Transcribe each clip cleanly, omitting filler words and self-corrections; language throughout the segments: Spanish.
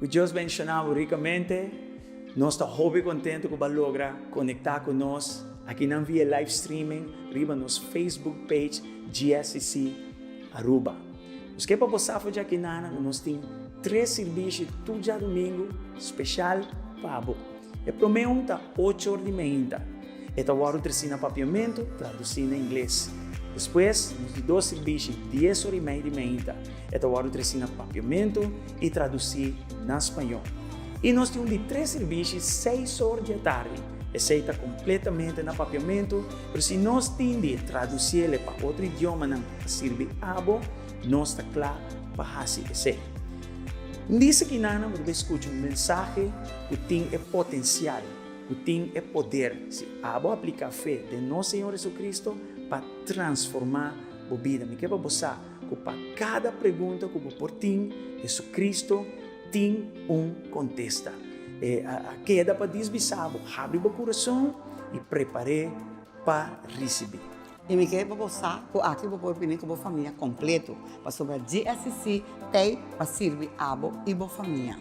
Que Deus bendicionamos ricamente. Nós estamos muito contentes que você logra conectar conosco aqui na via live streaming, riba nos Facebook page GSC Aruba. Os que para passar por aqui nós temos 3 serviços todo dia domingo especial para você. E primeiro está 8 horas de manhã. Esta hora trazendo papiamento, traduzindo em inglês. Depois, nós temos 2 serviços 10 horas e meia de manhã. Esta hora trazendo papiamento e traduzir na espanhol. E nós temos de 3 serviços 6 horas da tarde. Esse está completamente na papiamento, mas se nós temos de traduzir ele para outro idioma, não serve abo, nós está claro para fazer esse. Diz que nada, você escuta mensagem que tem potencial, que tem poder. Se abo aplica a fé de nosso Senhor Jesus Cristo para transformar a vida. Me quero você que para cada pergunta que você tem, Jesus Cristo tem contesta. Queda para desvisar, abre o coração e prepare para receber. E me quero passar que aqui vou pedir com a família completo para sobre a GSC tem para servir abo e a família.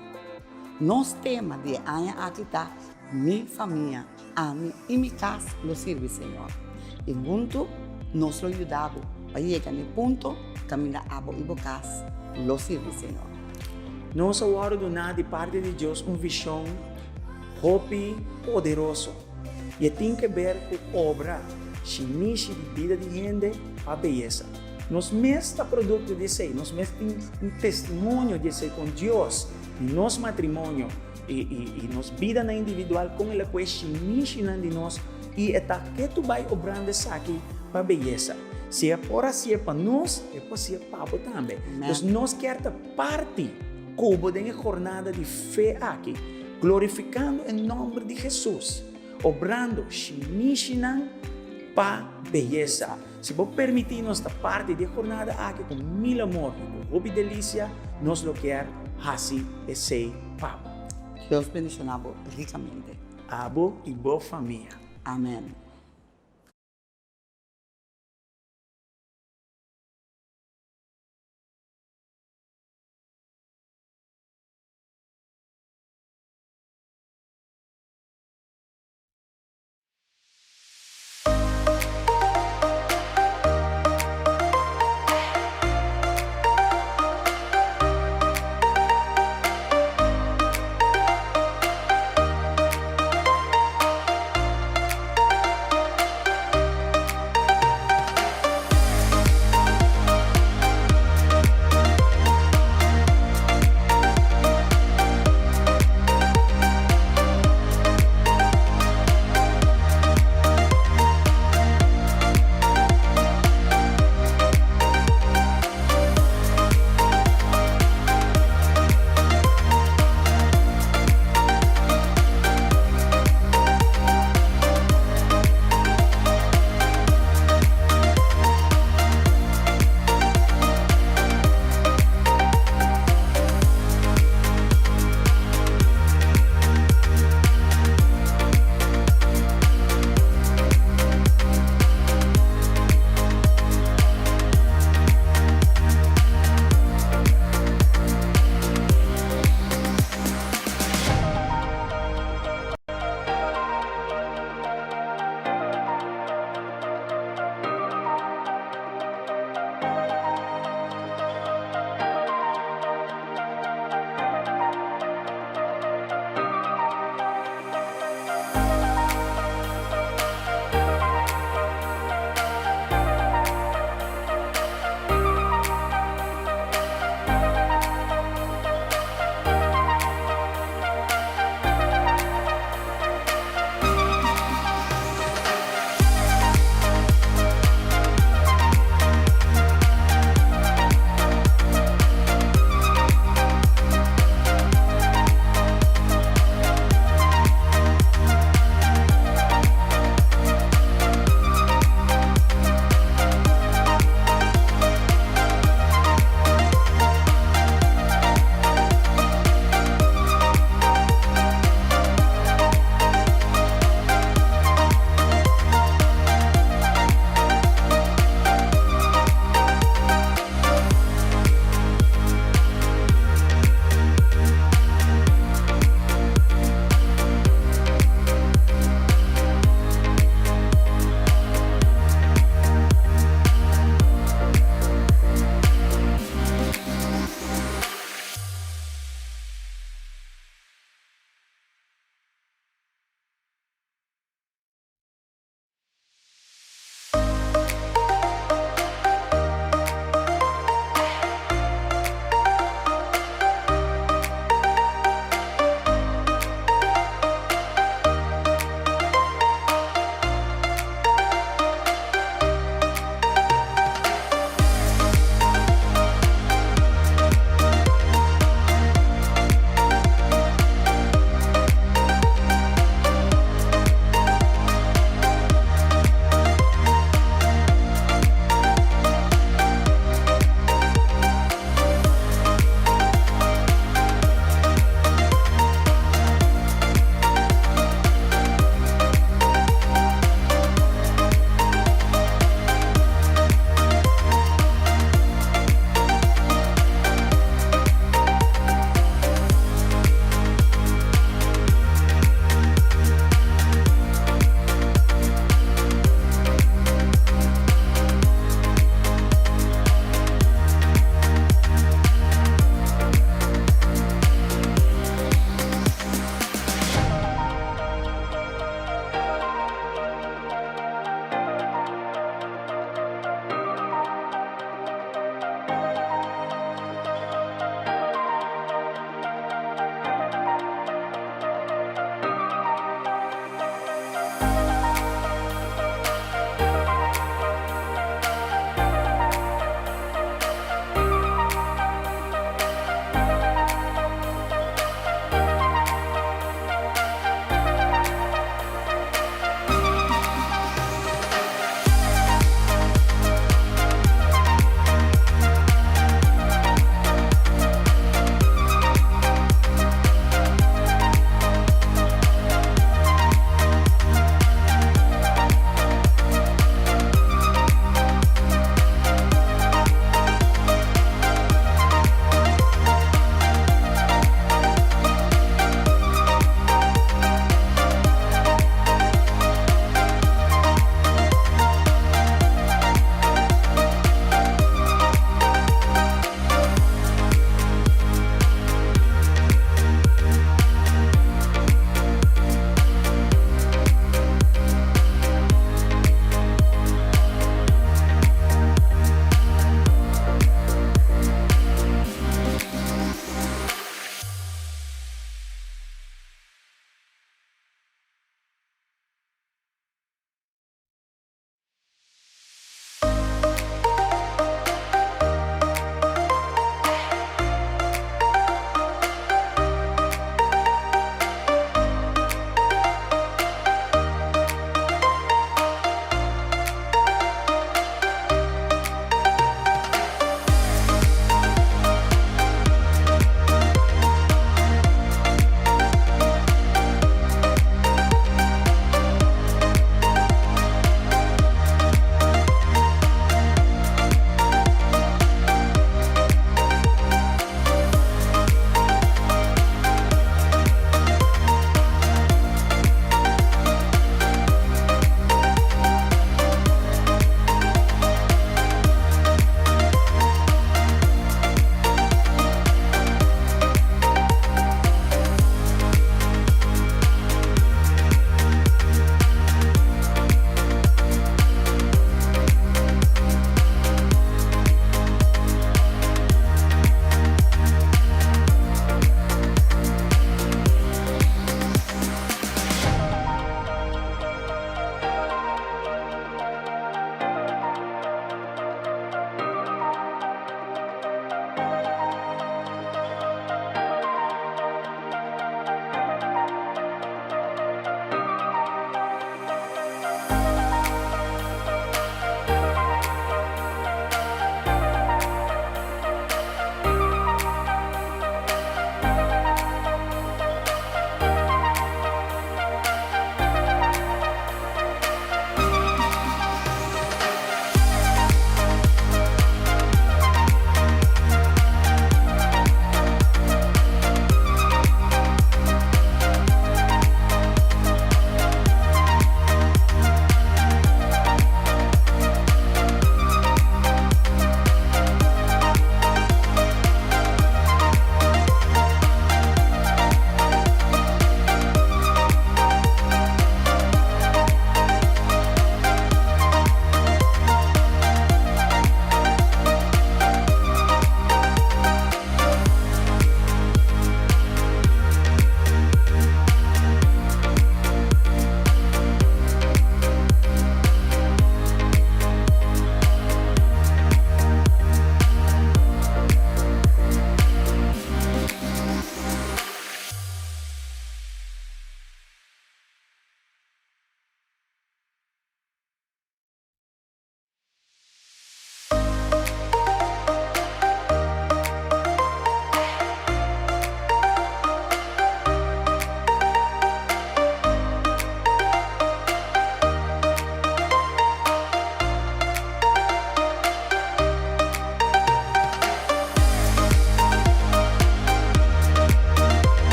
Nosso tema de ano aqui está minha família, a mim e minha casa lo serve Senhor. E junto nós lo ajudamos para chegar no ponto caminhar abo e a casa lo serve Senhor. Nós agora donar de parte de Deus visão, hope poderoso. E tem que ver com obra, chimiche de vida de gente para a beleza. Nós mesmo produto de ser, nós mesmo temos testemunho de ser com Deus, nosso matrimônio e nossa vida na individual com ele com chimiche de nós e está que tu vai obrando isso aqui para a beleza. Se é por assim é para nós, é para ser papo também. Então nós queremos parte como de jornada de fé aqui, glorificando em nome de Jesus, obrando chimichinan para beleza. Se você permitir nossa parte de jornada aqui com mil amor, com hobby delícia, nós lo quer assim esse papo. Deus bendicionado ricamente. Abo e boa família. Amém.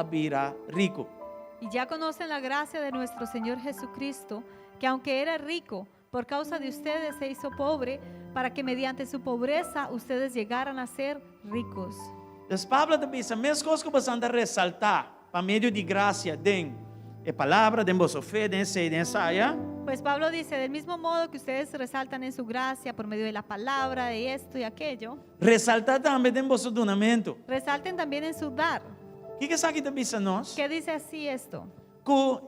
abira rico. Y ya conocen la gracia de nuestro Señor Jesucristo, que aunque era rico, por causa de ustedes se hizo pobre, para que mediante su pobreza ustedes llegaran a ser ricos. Dus Pablo também diz a mesma coisa que você anda ressaltar, para meio de graça, den a palavra, den vossa fé, den se, den saia. Pues Pablo dice, del mismo modo que ustedes resaltan en su gracia por medio de la palabra, de esto y aquello, Ressaltar também den vosso donamento. resalten también en su dar. O que isso aqui também diz a nós? ¿Qué dice así esto? Que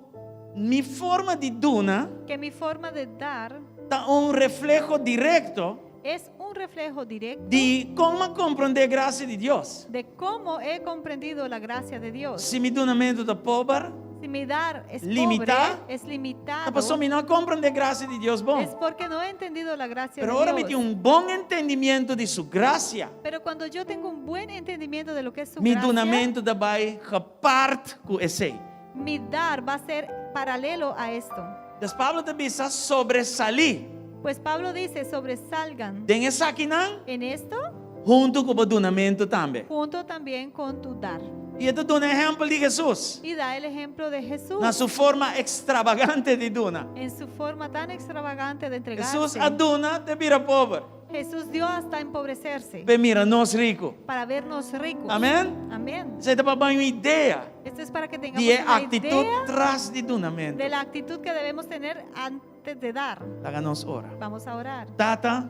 minha forma de dona Que mi forma de dar está reflejo direto es un reflejo directo de como compreender a graça de Deus. de cómo he comprendido la gracia de Dios. Se meu donamento está pobre, Si mi dar es Limitado. pobre, es a limitado, pessoa não compreende a graça de Deus bom. es porque no he entendido la gracia Pero de agora me tem Dios. bom entendimento de sua graça. Pero cuando yo tengo un buen entendimiento de lo que es su Meu gracia, donamento daarbij gepaard com esse. mi dar va a ser paralelo a esto. Dus Pablo também está sobresalir. Pues Pablo dice, sobresalgan Den essa aqui não, en esto junto com o donamento também. junto también con tu dar. E eu dou um exemplo de Jesus. Y da el ejemplo de Jesús Na sua forma extravagante de dona. en su forma tan extravagante de entregarse. Jesus a dona te vira pobre. Jesús dio hasta empobrecerse Pe mira nós rico. para vernos ricos. Amém? Amén. Você dá para uma ideia Esto es para que tengamos de una atitude idea tras de donamento. de la actitud que debemos tener antes de dar. Haga-nos ora. Vamos a orar. Tata,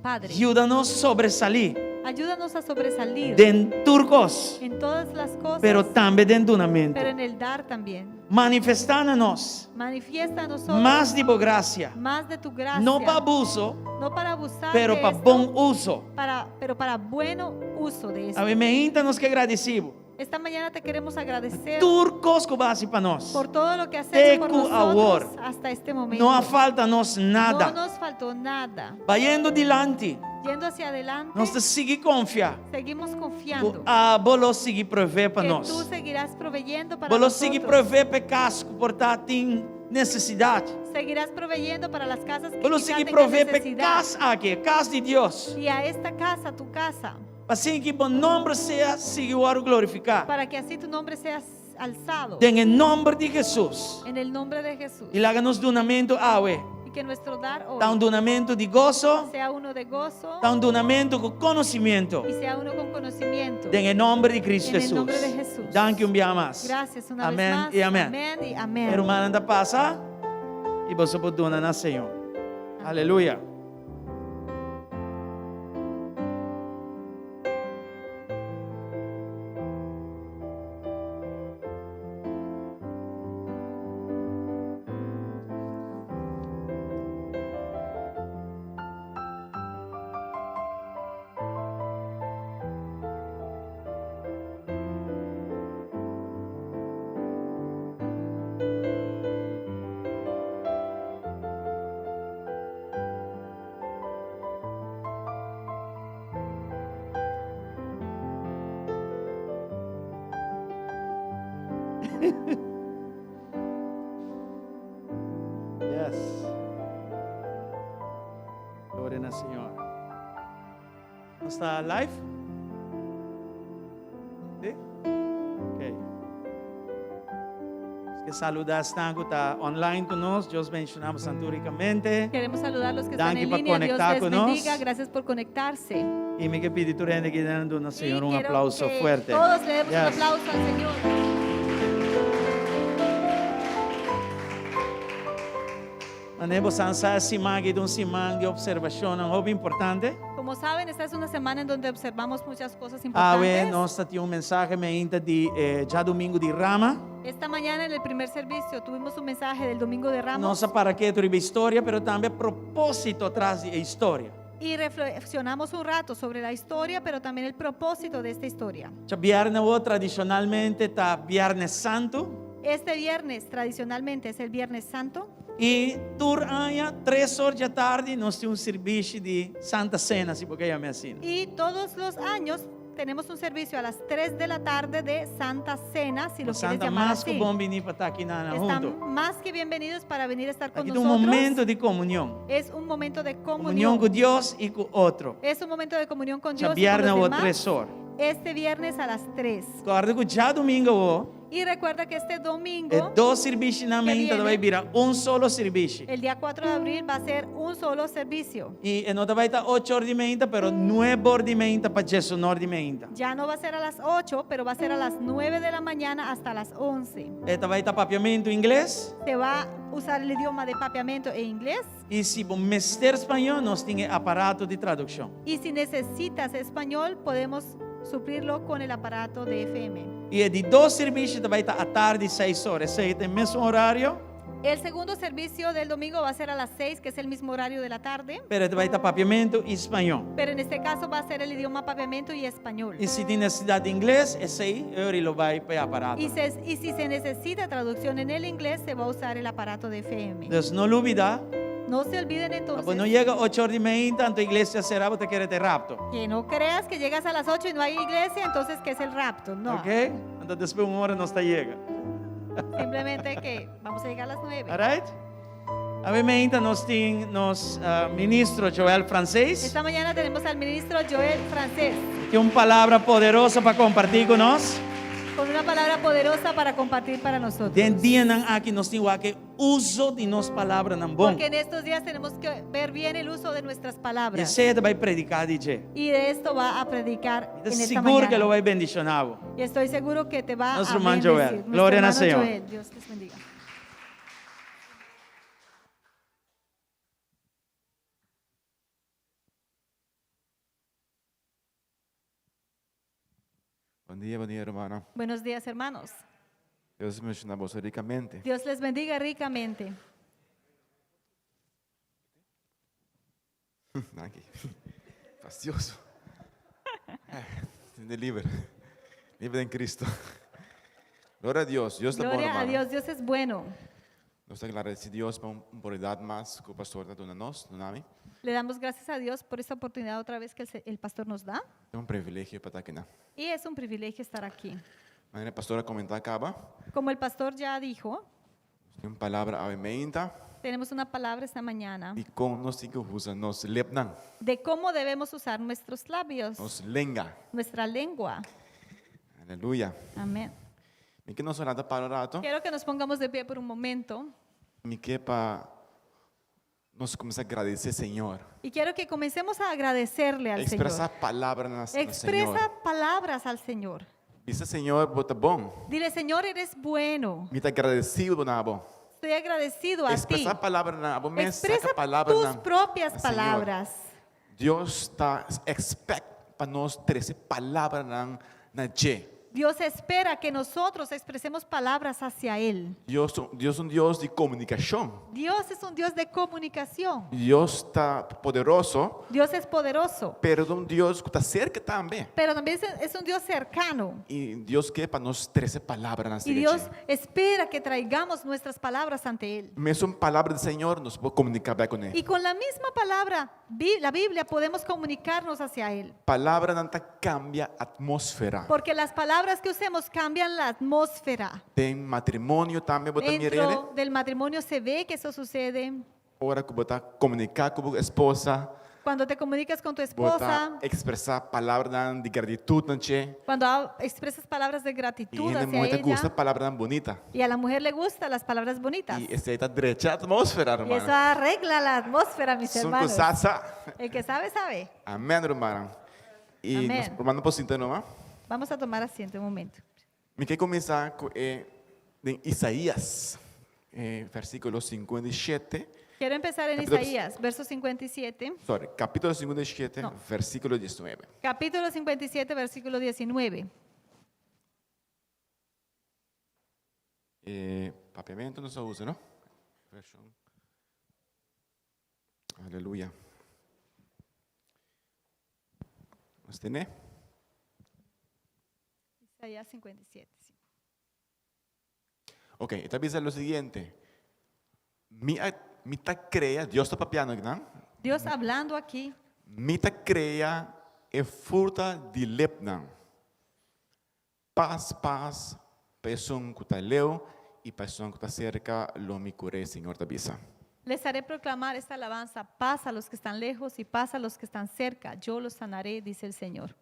Padre, ajuda-nos sobresalir ayúdanos a sobresalir den turcos, en todas las cosas, pero também den donamento. pero en el dar también. Manifestando-nos Manifiesta a nosotros mais de boa graça. más de tu gracia, Não para abuso, no para abusar pero de para esto, bom uso. pero para bueno uso de esto. A mim, nos que agradecido. Esta mañana te queremos agradecer Turcos que base para nós. por todo lo que has hecho por Teco nosotros awor. hasta este momento. Não falta-nos No nada. nos faltó nada. Vayendo dilante, Yendo hacia adelante, nós te seguir confiar. seguimos confiando Bolo seguir prover para que nós. tú seguirás proveyendo para Bolo seguir nosotros. prover para casco, por tem necessidade. Seguirás proveyendo para las casas que Bolo quizá seguir tengan prover para necesidad. casa aqui, casa de Deus. Y a esta casa, tu casa, Assim que bom nome seja seguir glorificar. para que así tu nombre sea alzado Em nome de Jesus. en el nombre de Jesús. E haga-nos donamento awe. Y que nuestro dar hoy Dá donamento de gozo, sea uno de gozo dá donamento com conhecimento. y sea uno con conocimiento. Em nome de Cristo En el Jesus. nombre de Jesús. Danke dia mais. Gracias una Amén vez más. y amén. Amén y amén. Hermana anda passa e você pode donar na Senhor. Aleluia. Yes. Glória na Senhor. Está live? Sí? Ok. Que saludar estão que está online conosco. Deus mencionamos santuricamente. Queremos saludar a los que Danke están en por línea. Dios conectar les con nos. bendiga. Gracias por conectarse. E me que pedi tu rende que dando na Senhor Y quiero aplauso que fuerte. Todos le demos un Yes. aplauso al Señor. Manemos ansa simang de simang de observação, algo importante. Como saben, esta es una semana en donde observamos muchas cosas Ah, importantes. nós tínhamos um mensagem ainda de já domingo de Rama. Esta mañana en el primer servicio tuvimos un mensaje del Domingo de Ramos Nossa para que tu história, pero também propósito atrás da história. y reflexionamos un rato sobre la historia, pero también el propósito de esta historia. Já viernes tradicionalmente está Viernes Santo Este viernes, tradicionalmente, es el Viernes Santo. e tur aia 3 horas da tarde nós temos serviço de Santa Cena, se porque é assim. Y todos los años tenemos un servicio a las 3 de la tarde de Santa Cena, si lo quieres Santa llamar mais que así. bom vir para estar aqui na junto. Están más que bienvenidos para venir a estar con Aqui tem um nosotros. momento de comunhão. Es un momento de Comunhão comunión. com Deus e com outro. Es un momento de comunión con Já Dios y con viernes los ou demás. 3 horas. Este viernes a las 3. Guarda que já domingo Y recuerda que este E domingo, 2 servizi na Que menta viene. vai virar solo serviço. el día 4 de abril, va a ser un solo servicio. E não vai estar 8 horas de menta, pero 9 horas de menta para Jesus de menta. Ya no va a ser a las 8, pero va a ser a las 9 de la mañana hasta las 11. Esta vai estar papiamento em inglês. Se va a usar el idioma de papiamento e inglés. E se bom mister espanhol, nós temos aparato de tradução. Y si necesitas español, podemos suplirlo con el aparato de FM. E é de 2 serviços, vai estar à tarde 6 horas. Você tem o mesmo horário, El segundo servicio del domingo va a ser a las 6, que es el mismo horario de la tarde. pero vai estar papiamento e espanhol. Pero en este caso va a ser el idioma papiamento y español. E se tem necessidade de inglês, é 6 horas e lo vai para aparato. Y si se necesita traducción en el inglés, se va a usar el aparato de FM. Então, não olvida, No se olviden quando não entonces chega 8 horas de menta, a tua igreja será você quer ter rapto. que no creas que llegas a las 8 y no hay iglesia, entonces que es el rapto. No, Ok? Então, depois de 1 hora, nós está chega. simplemente que vamos a llegar a las 9. Alright? Obviamente, nós temos ministro Joel Francês, Esta mañana tenemos al ministro Joel Francés que é uma palavra poderosa para compartilhar com nós. con una palabra poderosa para compartir para nosotros. Den dia não aqui nós temos que uso de nossas palavras não bom. Porque en estos días tenemos que ver bien el uso de nuestras E palabras. você vai predicar, DJ. Y de esto va a predicar en esta Seguro que lo mañana. vai bendicionar. Y estoy seguro que te va Nuestro a hermano bendecir. Joel. Nuestro Gloria al hermano Señor. Joel. Dios les bendiga. Bom dia, hermano. Buenos días, hermanos. Deus me ensina você ricamente. Dios les bendiga ricamente. Aqui. Facioso. Livre. Livre em Cristo. Glória a Deus. Deus está bom, Gloria a hermano. Dios. Dios es bueno. Nós agradecemos a Deus por uma oportunidade mais que o pastor está dando a nós, no nome. Le damos gracias a Dios por esta oportunidad otra vez que el pastor nos da. É um privilégio para estar aqui. Y es un privilegio estar aquí. Mas a pastora comentar acaba. Como el pastor ya dijo, Tem uma palavra aumenta tenemos una palabra esta mañana e como nós temos que usar nos lepnan, de cómo debemos usar nuestros labios, nos lenga. nuestra lengua. Aleluia. Amén. Me que nós oramos para o rato. Quiero que nos pongamos de pie por un momento Me que para nós começar a agradecer, Senhor. y quiero que comencemos a agradecerle al Expressar Señor. palavras no Senhor. Expresa palabras al Señor. Dice, Senhor, bota bom. Dile, Señor, eres bueno. Me está agradecido, nabo. Estoy agradecido a ti. Expressar palavras na abo, me Expresa saca palavras tus na propias Senhor. palabras. Deus está expect para nós trazer palavras na G. Dios espera que nosotros expresemos palabras hacia Él. Deus é um Deus de comunicação. Dios es un Dios de comunicación. Deus está poderoso, Dios es poderoso, pero é um Deus que está cerca também. pero también es un Dios cercano. E Deus quer para nós trazer palavras na Y Dios espera que traigamos nuestras palabras ante Él. Mesmo palavra do Senhor, nós podemos comunicar bem com Y Ele. con la misma palabra, la Biblia, podemos comunicarnos hacia Él. Palavra não cambia a atmosfera. Porque las palabras que usemos cambian la atmósfera. Tem matrimônio também, bota mirele. Dentro del matrimonio se ve que eso sucede. Ora que botar comunicar com a esposa, Cuando te comunicas con tu botar esposa, expressar palavras de gratidão, não cuando expresas palabras de E gratitud ainda hacia muito gosta ella, palavra bonita. y a la mujer le gustan las palabras bonitas. E essa aí está direita a atmosfera, Y eso irmão. arregla la atmósfera, mis São hermanos. coisas. El que sabe, sabe. Amém, irmão. E Amém. nós formando por sinta, não é? Vamos a tomar asiento un momento. Me quer começar com Isaías, versículo 57. Quiero empezar en Capítulo- Isaías, verso 57. Sorry, capítulo 57, No. versículo 19. Capítulo 57, versículo 19. Papiamento não se usa, não? Versão. Aleluia. Você tem, né? Isaías 57. Sí. Ok, está dizendo o seguinte. Mita crea, Deus está papiando, não? Dios hablando aquí, Mita crea é fruta de lepnan. Paz, pessoa que está leu e pessoa que está cerca, lo me curé, Senhor da bisa. les haré proclamar esta alabanza, paz a los que están lejos y paz a los que están cerca. Yo los sanaré, dice el Señor.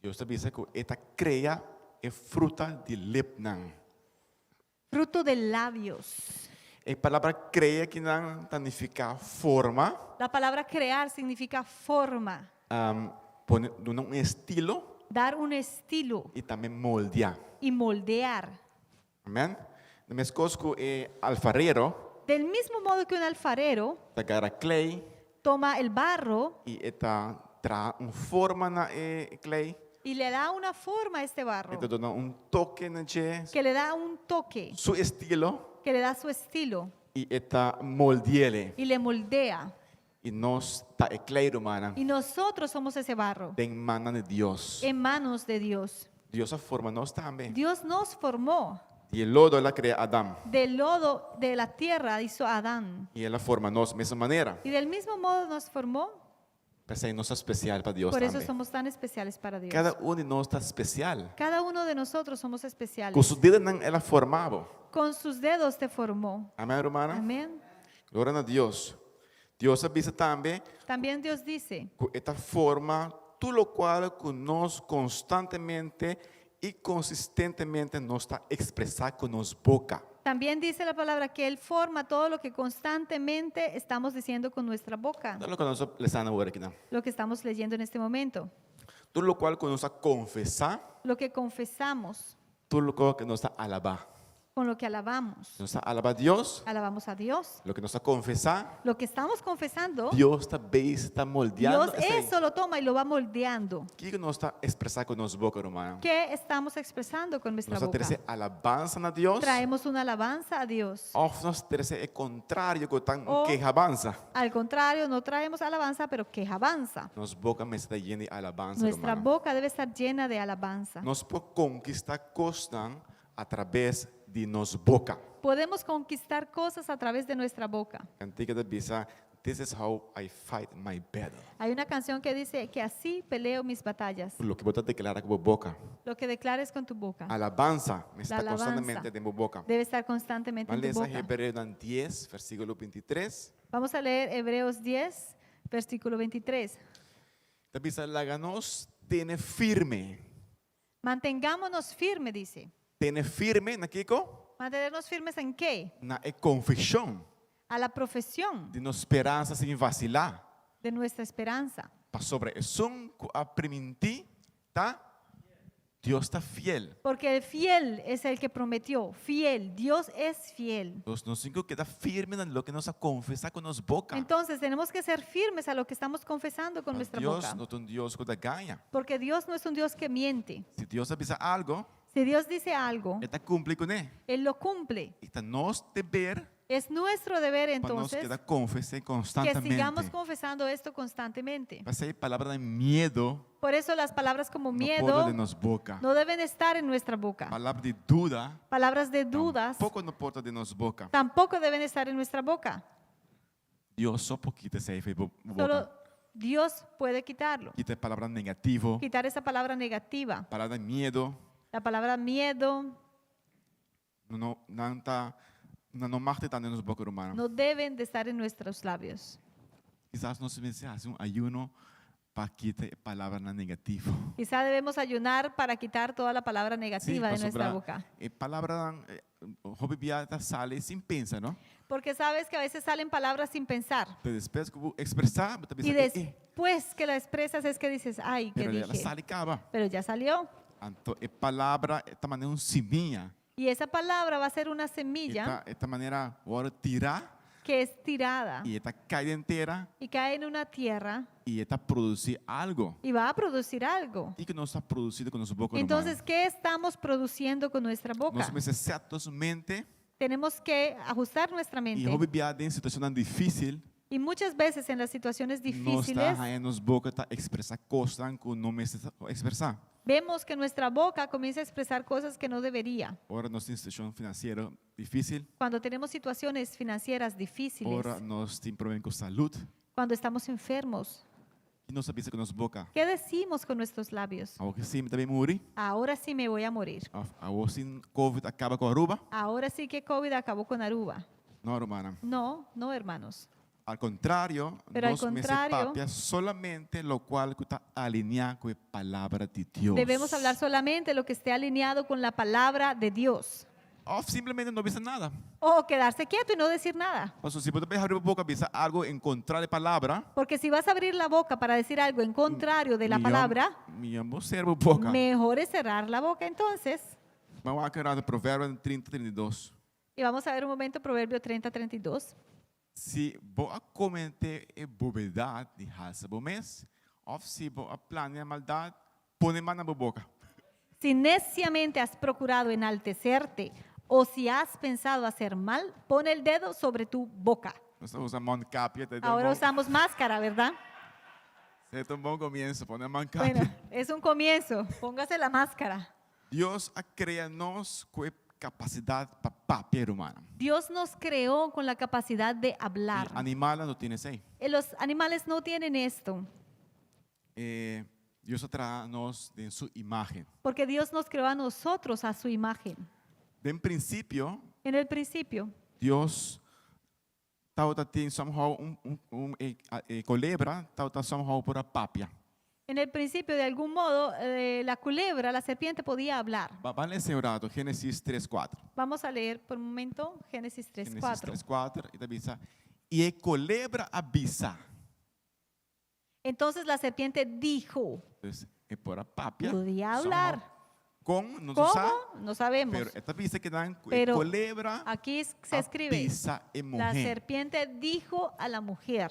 Deus está dizendo que esta crea é fruta de lepnan. fruto de labios. A palavra creia que não significa forma, La palabra crear significa forma, poner estilo dar un estilo e também moldear. y moldear. Amém? Na mesma coisa que o alfarero Del mismo modo que un alfarero agarra clay toma el barro e está traz forma na clay, y le da una forma a este barro, então dá toque na je, que le da un toque, su estilo que le da su estilo e está moldeele. y le moldea. E nós tá clay romana, Y nosotros somos ese barro tem mana de Deus. en manos de Dios. Deus a forma nós também. Dios nos formó. E o lodo ela cria Adão. Del lodo de la tierra hizo a Adán. E ela forma nós da mesma maneira. Y del mismo modo nos formó. Pensei nós é especial para Deus Por eso também. somos tan especiales para Dios. Cada de nós está especial. Cada uno de nosotros somos especiales. Com seus dedos não ela formava. Con sus dedos te formó. Amém, romana? Amén. Glória a Deus. Deus avisa também También Dios dice que esta forma tudo o qual que nós constantemente e consistentemente nos está expressar com nos boca. También dice la palabra que Él forma todo lo que constantemente estamos diciendo con nuestra boca, Tudo o que nós lesamos agora aqui, não? lo que estamos leyendo en este momento, Tudo o qual que nós está confessar, lo que confesamos, tudo o qual que nós está alabar. con lo que alabamos. Nós está alabar a Deus, Alabamos a Dios. o que nós está confessar, Lo que estamos confesando, Deus também está moldeando. Dios eso lo toma y lo va moldeando. O que nós está expressar com nos boca, romana? ¿Qué estamos expresando con nuestra Nós está boca? ter alabança na Deus, Traemos una alabanza a Dios. ou nós ter o contrário, que está O- quejabança. Al contrario, no traemos alabanza, pero quejabanza. Nos boca me está llena de alabança, Nuestra romana. boca debe estar llena de alabanza. Nós podemos conquistar coisas através de nos boca. Podemos conquistar cosas a través de nuestra boca. Antiga da Bisa, this is how I fight my battle. Hay una canción que dice que así peleo mis batallas. Lo que você declara com a boca. Lo que declares con tu boca Alabança me está alabanza. constantemente dentro da boca. debe estar constantemente en tu Vamos a boca. Hebreos 10, versículo 23. Vamos a leer Hebreos 10, versículo 23. Da Bisa, láganos, tiene firme. Mantengámonos firmes, dice. Tiene firme, na Kiko? Mantenernos firmes en qué? Na confissão A la profesión de nossa esperança sem vacilar. de nuestra esperanza. Para sobre isso, a permitir, tá? Deus está fiel. Porque el fiel es el que prometió. Fiel. Dios es fiel. Nós não temos que quedar firme no que nós confessar com nossa boca. Entonces tenemos que ser firmes a lo que estamos confesando con nuestra Deus boca. não é um Deus que ganha. Porque Dios no es un Dios que miente. Se Deus avisa algo, Si Dios dice algo, Ele está cumprindo com ele. Él lo cumple. Está nós dever Es nuestro deber para nós entonces quedar confessar que constantemente. sigamos confesando esto constantemente. Vai ser palavra de medo, Por eso las palabras como não pode miedo de nossa boca. no deben estar en nuestra boca. Palavra de dúvida, Palabras de dudas pouco não pode de nossa boca. tampoco deben estar en nuestra boca. Deus só pouquinho sai boca. Solo Dios puede quitarlo. Quita palavra negativo, Quitar esa palabra negativa. palavra de medo, La palabra miedo não marte tanto nos boca humana. no deben de estar en nuestros labios. Quizás nós precisamos um ayuno para quitar palavra negativa. Quizá debemos ayunar para quitar toda la palabra negativa de nuestra boca. Palavra hobby biata sale sem pensar, não? Porque sabes que a veces salen palabras sin pensar. Después que vou expressar, você Y pensa, después que la expresas es que dices, ay, ¿qué pero ela dije? sale cava. Pero ya salió. Então, palavra esta maneira um seminha. Y esa palabra va a ser una semilla Esta maneira agora tirar que es tirada e esta cai inteira y cae en una tierra e esta produzir algo. y va a producir algo. E que não está produzido com nossa boca Entonces, ¿qué estamos produciendo con nuestra boca? nós precisamos mente Tenemos que ajustar nuestra e mente. hobby biata em situação difícil. Y muchas veces en las situaciones Nós difíciles está aí nos boca tá expressar coisas que não precisa expressar. vemos que nuestra boca comienza a expresar cosas que no debería. Ora nós temos situação financeira difícil. Cuando tenemos situaciones financieras difíciles, Ora nós temos problema com saúde. cuando estamos enfermos, E nós sabemos com nossa boca. ¿qué decimos con nuestros labios? Algo que sim também morrer. Ahora sí me voy a morir. Algo assim COVID acaba com a Aruba. Ahora sí que COVID acabó con Aruba. Não, hermana. No, no, hermanos. Al contrario, Pero al nós contrario, papia solamente lo cual que está alineado con la palabra de Dios. Debemos hablar solamente lo que esté alineado con la palabra de Dios. ou simplesmente não bisa nada. O quedarse quieto y no decir nada. Pastor, se você abrir a boca, bisa algo em contrário da palavra, Porque si vas a abrir la boca para decir algo en contrario de la palabra, Minha servo boca. mejor es cerrar la boca entonces. Vamos a quedar Provérbios 30, 32. Y vamos a ver un momento Proverbio 30:32. Se boa comente é bobedade de raça bom mês, ou se boa planeia maldade, põe mão na boca. Si neciamente has procurado enaltecerte o si has pensado hacer mal, pon el dedo sobre tu boca. Nós usamos mão capia, Ahora usamos máscara, ¿verdad? é um bom começo, põe a mão Bueno, capia. es un comienzo. Póngase la máscara. Deus a cria nós com capacidade para papel humano. Dios nos creó con la capacidad de hablar. Animal não tem isso aí. Los animales no tienen esto, Deus traz nós em sua imagem. porque Dios nos creó a nosotros a su imagen. De princípio, En el principio, Deus tauta tem somehow culebra, tauta somehow por a papia. en el principio, de algún modo, la culebra, la serpiente podía hablar. Vale esse orado, Gênesis 3:4. Vamos a leer por un momento Génesis Gênesis 3:4. 3:4 e avisa. E a culebra avisa. Entonces la serpiente dijo, Então, é por a papia. podía hablar. Com, não se ¿Cómo? sabe. No sabemos. Pero esta avisa que dan Pero culebra Aquí se escribe, avisa e la morrer. serpiente dijo a la mujer.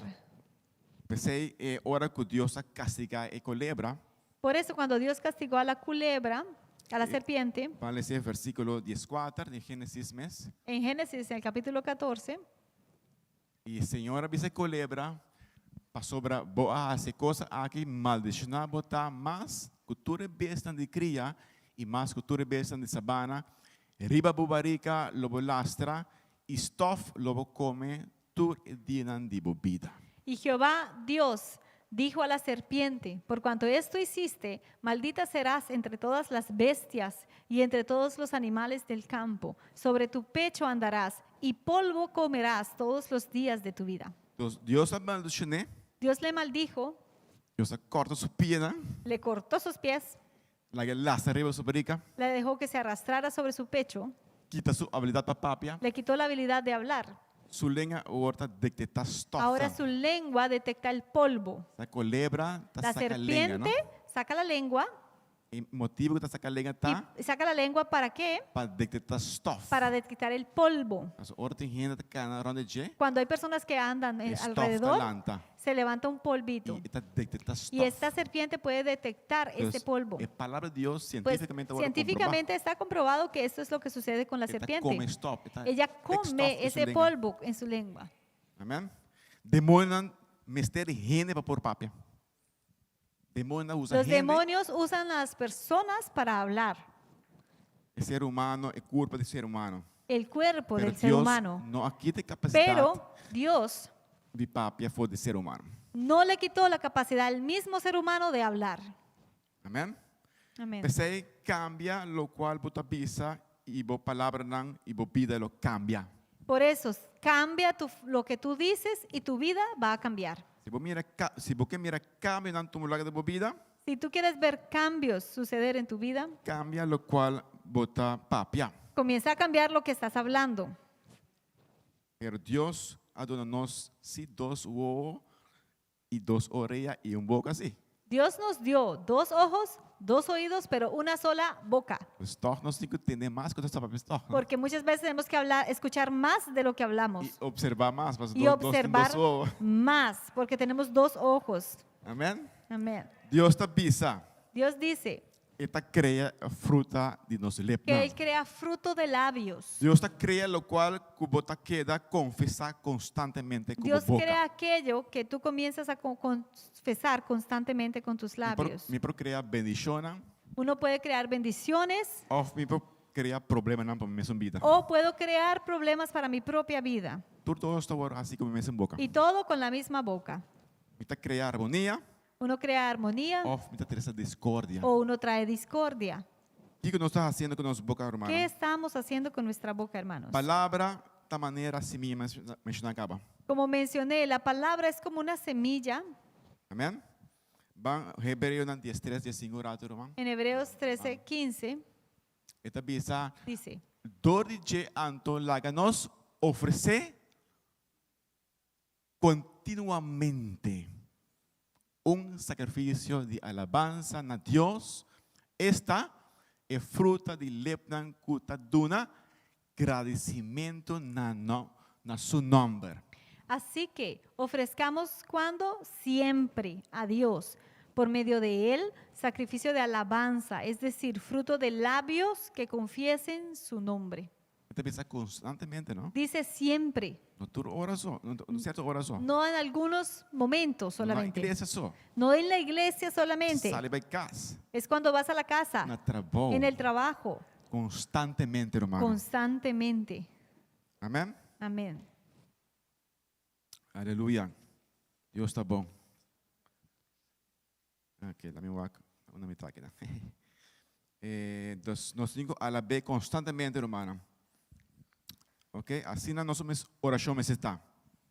Pensei, é hora que Deus a castigar a culebra. Por eso cuando Dios castigó a la culebra, a la serpiente, Vale esse versículo 14 de Gênesis mes. en Génesis, en el capítulo 14, E o Senhor avisa a culebra para sobre boa essa coisa aqui maldicionar botar mais cultura besta de cria e mais cultura besta de sabana. Riba bubarica lobo lastra e stof lobo come tur dinan de bebida. y Jehová Dios dijo a la serpiente, por cuanto esto hiciste, maldita serás entre todas las bestias y entre todos los animales del campo. Sobre tu pecho andarás y polvo comerás todos los días de tu vida. Então, Deus a maldicionou, Dios le maldijo, Deus a corta sua pena, le cortó sus pies, la lastra riba bubarica, le dejó que se arrastrara sobre su pecho, quita sua habilidade para papia, le quitó la habilidad de hablar. sua língua horta detecta stof. Ahora su lengua detecta el polvo. A culebra tá La saca a língua, não? serpiente saca la lengua. E motivo que tá saca a língua tá ¿Y saca la lengua para qué? para detectar stof. Para detectar el polvo. Alltså orten hinner ta kana ronde je. Cuando hay personas que andan alrededor, se levanta un polvito. E tá detectar stof. Y esta serpiente puede detectar este polvo. É palavra de Deus Pues cientificamente científicamente está comprobado que esto es lo que sucede con la serpiente. come stof. Ella come ese polvo en su lengua. Amém. Demônio mistério hinner para por papia. Demônio usa Los hinner. demonios usan a las personas para hablar. É ser humano, é culpa do ser humano. El cuerpo Pero del ser Deus humano. não aqui tem capacidade Pero Dios de papia for de ser humano. no le quitó la capacidad al mismo ser humano de hablar. Amém. Amén. Pensei cambia, lo cual bota pisa e bo palavra não e bo vida lo cambia. Por eso, cambia lo que tú dices y tu vida va a cambiar. Se você mira cambio na tua lugar de bebida, Si tú quieres ver cambios suceder en tu vida, cambia lo cual bota papia. comienza a cambiar lo que estás hablando. Pero Deus adona-nos se dois ojos e duas orelhas e boca assim. Dios nos dio 2 ojos, 2 oídos, pero una sola boca. Os nós temos que entender mais que nós estamos Porque muchas veces tenemos que hablar, escuchar más de lo que hablamos. e observar mais, mas Y observar más, porque tenemos 2 ojos. Amém? Amén. Deus está bisa. Dios dice Ele cria a fruta de nos que lepna. Él crea fruto de labios. Deus está cria lo cual que bota queda confessar constantemente com Dios boca. crea aquello que tú comienzas a confesar constantemente con tus labios. Me procrea bendición, Uno puede crear bendiciones ou me procrea problema não para minha vida. o puedo crear problemas para mi propia vida. Tudo está assim como minha boca. Y todo con la misma boca. Me está cria harmonia, Uno crea armonía ou me está trazer discórdia. o uno trae discordia. O que nós estamos fazendo com nossa boca, hermano? ¿Qué estamos haciendo con nuestra boca, hermanos? Palavra da maneira assim me mencionar acaba. Como mencioné, la palabra es como una semilla. Amém? Van Hebreu 10:3 15 orato, irmão. En Hebreos 13:15 Esta bisa dice, Dorje Anto Laga nos ofrece continuamente un sacrificio de alabanza a Dios. Esta es fruta de lepnan kutaduna agradecimiento na su nombre. Así que ofrezcamos cuando siempre a Dios, por medio de Él, sacrificio de alabanza, es decir, fruto de labios que confiesen su nombre. Te piensa constantemente, ¿no? Dice siempre, No tu oración, no cierto oración. no en algunos momentos Na solamente, igreja só. no en la iglesia solamente, Sale para casa. es cuando vas a la casa, Na trabalho. en el trabajo, Constantemente, hermano. constantemente. Amém? Amén. Aleluia. Deus está bom. Ok, dá-me uma mitad aqui. Nós temos a B constantemente, hermano. Ok? Assim na nossa oração está.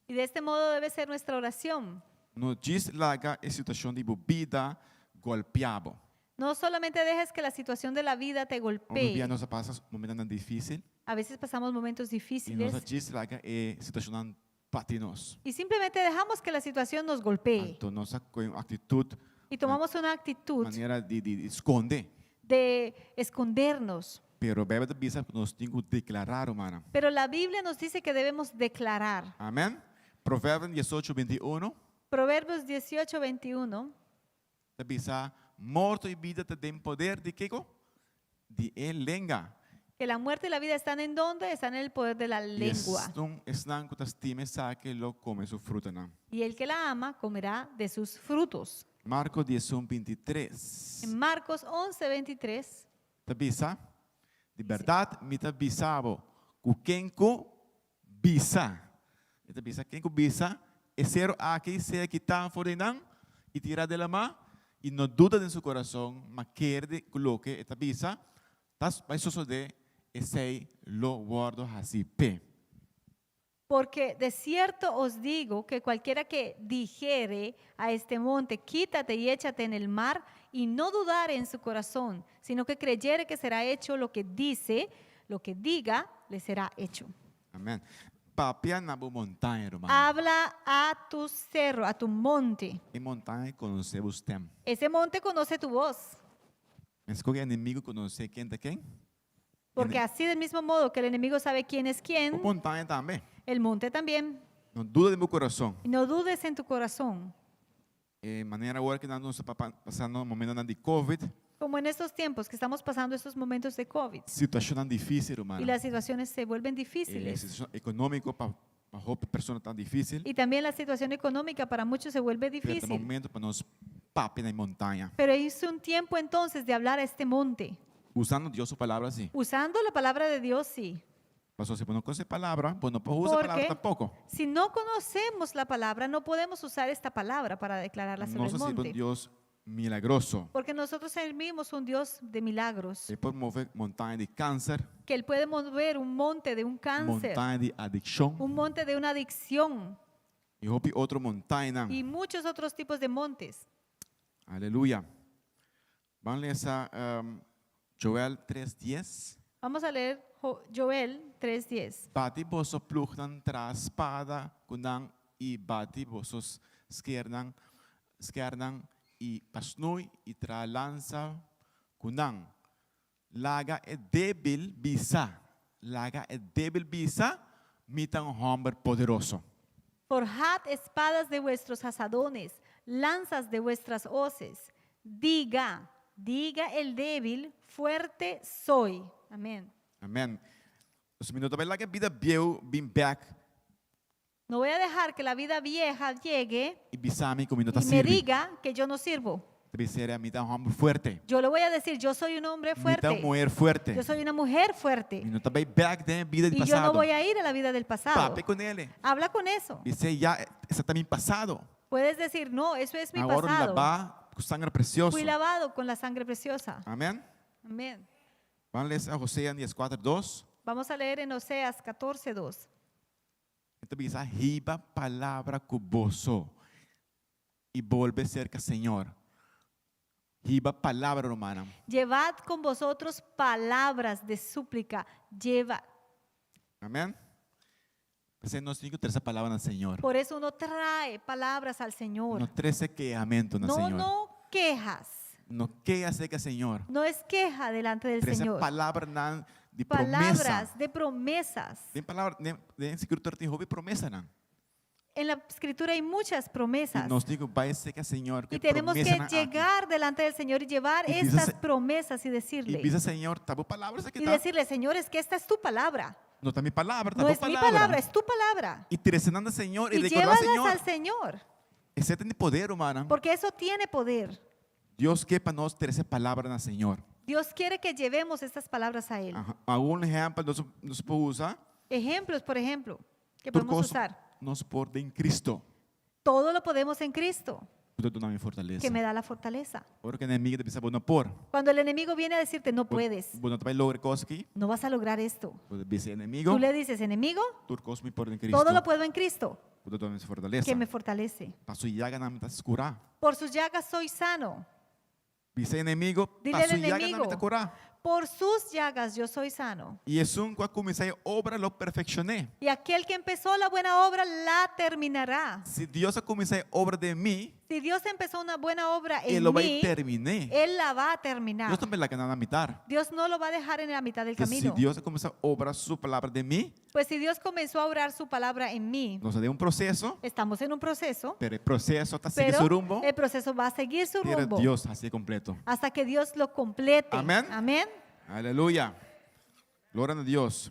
Y de este modo debe ser nuestra oración. No diz laga a situação de bebida golpeado. No solamente dejes que la situación de la vida te Hoje golpee. nós passamos um momento difícil A veces pasamos momentos e difíciles nós diz laga é situação patinos. y simplemente dejamos que la situación nos golpee Então nossa atitude, y tomamos una actitud maneira de esconder. de escondernos. Pero Bíblia diz que nós temos que declarar, hermano. Pero la Biblia nos dice que debemos declarar. Amém? Provérbios 18:21. Proverbios 18:21 Diz: morto e vida têm poder de quê? De lenga. que la muerte y la vida están en donde? Están en el poder de la lengua. Estão com as times que lo come su fruta. Y el que la ama comerá de sus frutos. Marcos 11:23. En Marcos 11:23 Tabisa, de verdade, me tabisabo, com quem co bisa. Tabisa, quem co bisa, é ser aqui, ser que está fora não, e tirar de la mão, e não duda em seu coração, mas quer de coloque, tabisa, tas vai suceder, e sei lo guardo assim pé. Porque de cierto os digo que cualquiera que dijere a este monte, quítate y échate en el mar, y no dudare en su corazón, sino que creyere que será hecho lo que dice, lo que diga, le será hecho. Amém. Papia na montanha, irmão. Habla a tu cerro, a tu monte. E montanha conhece você. Ese monte conoce tu voz, Mas que o inimigo conhece quem é quem? porque así del mismo modo que el enemigo sabe quién es A quién, montanha também. el monte también. Não duda de meu coração. Y no dudes en tu corazón. Maneira agora que nós estamos passando um momento de COVID, Como en estos tiempos que estamos pasando estos momentos de COVID situação difícil, irmão. y las situaciones se vuelven difíciles. Situação econômica para a pessoa tão difícil. Y también la situación económica para muchos se vuelve Pero difícil. momento para nós papi na montanha, Pero es un tiempo entonces de hablar a este monte. usando Deus sua palavra assim. Usando la palabra de Dios, sí. Pastor, se não conhece palavra, pues não pode usar ¿Por palavra qué? tampoco. Si no conocemos la palabra, no podemos usar esta palabra para declararla sobre Nós el servimos um monte. Deus milagroso. Porque nosotros servimos un Dios de milagros. Ele pode mover montanha de câncer, Que Él puede mover un monte de un cáncer, montanha de adicção, un monte de una adicción e outra montanha. y muchos otros tipos de montes. Aleluia. Vamos ler essa Joel 3:10. Vamos a leer Joel 3:10. Bati vosso plugnan tra espada kunang e bati vossos skernang e pasnui e tra lança kunang. Laga é débil bisa. Laga é débil bisa, mitang hombre poderoso. Forjad espadas de vuestros asadones, lanzas de vuestras hoces. Diga el débil, fuerte soy. Amén. Amém. Os minutos bem lá que a vida bieu bim back No voy a dejar que la vida vieja llegue e bisami com minutos y me sirve. diga que yo no sirvo. Deve ser a mitang hombre fuerte. Yo le voy a decir, yo soy un hombre Mitang fuerte. mulher fuerte. Yo soy una mujer fuerte. Minutos bem back da vida do Y yo no passado. voy a ir a la vida del pasado. Pape com ele. Habla con eso. Dice ya, ese también pasado. Puedes decir, no, eso es mi Ahora pasado. lavar con sangre preciosa. Fui lavado con la sangre preciosa. Amén. Amén. Vamos a leer a José 14:2. Vamos a leer en Oseas 14:2. Então diz, riba palavra cuboso e volve cerca Senhor. Hiba palavra, romana. Llevad con vosotros palabras de súplica. Llevad. Amém? Você não tem que ter essa palavra no Senhor. Por eso uno trae palabras al Señor. Não ter esse queamento no No, Senhor. no quejas. Não queia seca, Senhor. No es queja delante del Ter essa Señor. palavra de promessa. Palabras de promesas. Tem palavra, de escritura tem houve promessa, não. En la escritura hay muchas E promesas. nós temos que vai seca, Senhor, que Y tenemos promessa que na llegar delante del Señor y llevar Y dice, estas promesas y E decirle. diz, Senhor, tá boa palavra essa aqui, Y tá? decirle, Señor, es que esta es tu palabra. Não tá minha palavra, tá No boa es mi palavra. palabra, es tu palabra. E direcionando, Senhor, e Y recordar, llévalas Senhor, al Señor. esse tem poder, humana. Porque eso tiene poder. Deus quer para nós ter essa palavra na Senhor. Dios quiere que llevemos estas palabras a Él. Algum exemplo nós podemos usar? Ejemplos, por ejemplo, que Tudo podemos usar. nós pode em Cristo. Todo lo podemos en Cristo, Tudo na minha fortaleza. que me da la fortaleza. Ora que o inimigo deve saber não pôr. Cuando el enemigo viene a decirte, no puedes, Não vai lograr coisa aqui. no vas a lograr esto. Pode ser inimigo. Tú le dices, enemigo, Tudo coisa me pôr em Cristo. todo lo puedo en Cristo, Tudo na minha fortaleza. que me fortalece. Passo iaga na minha curar. Por sus llagas soy sano. Dice inimigo, Dile passo al iaga na enemigo. minha curar. Por sus llagas yo soy sano. E isso quando comecei a obra lo perfeccionei. Y aquel que empezó la buena obra la terminará. Se Deus comecei a obra de mim, Si Dios empezó una buena obra Ele en lo vai mí, terminar. Él la va a terminar. Deus também lá que na mitad. Dios no lo va a dejar en la mitad del Que se camino. Deus começar a obra sua palavra de mim, Pues si Dios comenzó a orar su palabra en mí, nós deu processo, estamos en un proceso, pero o processo está seguindo pero seu rumbo. el proceso va a seguir su Era rumbo Deus assim completo. hasta que Dios lo complete. Amén. Amén. Aleluia. Glória a Deus.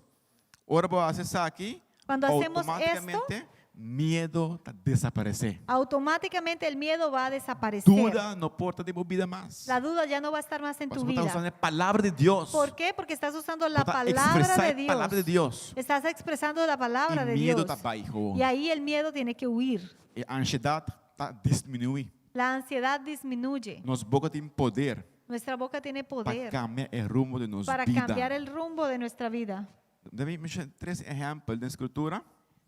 Ora, vou acessar aqui. Cuando hacemos Automaticamente, medo está desaparecer. Automáticamente el miedo va a desaparecer. Duda não porta de movida mais. La duda ya no va a estar más en tu Você está usando vida. a palavra de Deus. ¿Por qué? Porque estás usando la Está palabra expressar de a palavra de Dios. Deus. Estás expresando la palabra E de medo Dios. está baixo. Y ahí el miedo tiene que huir. E a ansiedade está diminuindo. La ansiedad disminuye. Nossa boca tem poder Nuestra boca tiene para poder cambiar o rumo de nossa para vida. cambiar el rumbo de nuestra vida. Deve me três exemplos da escritura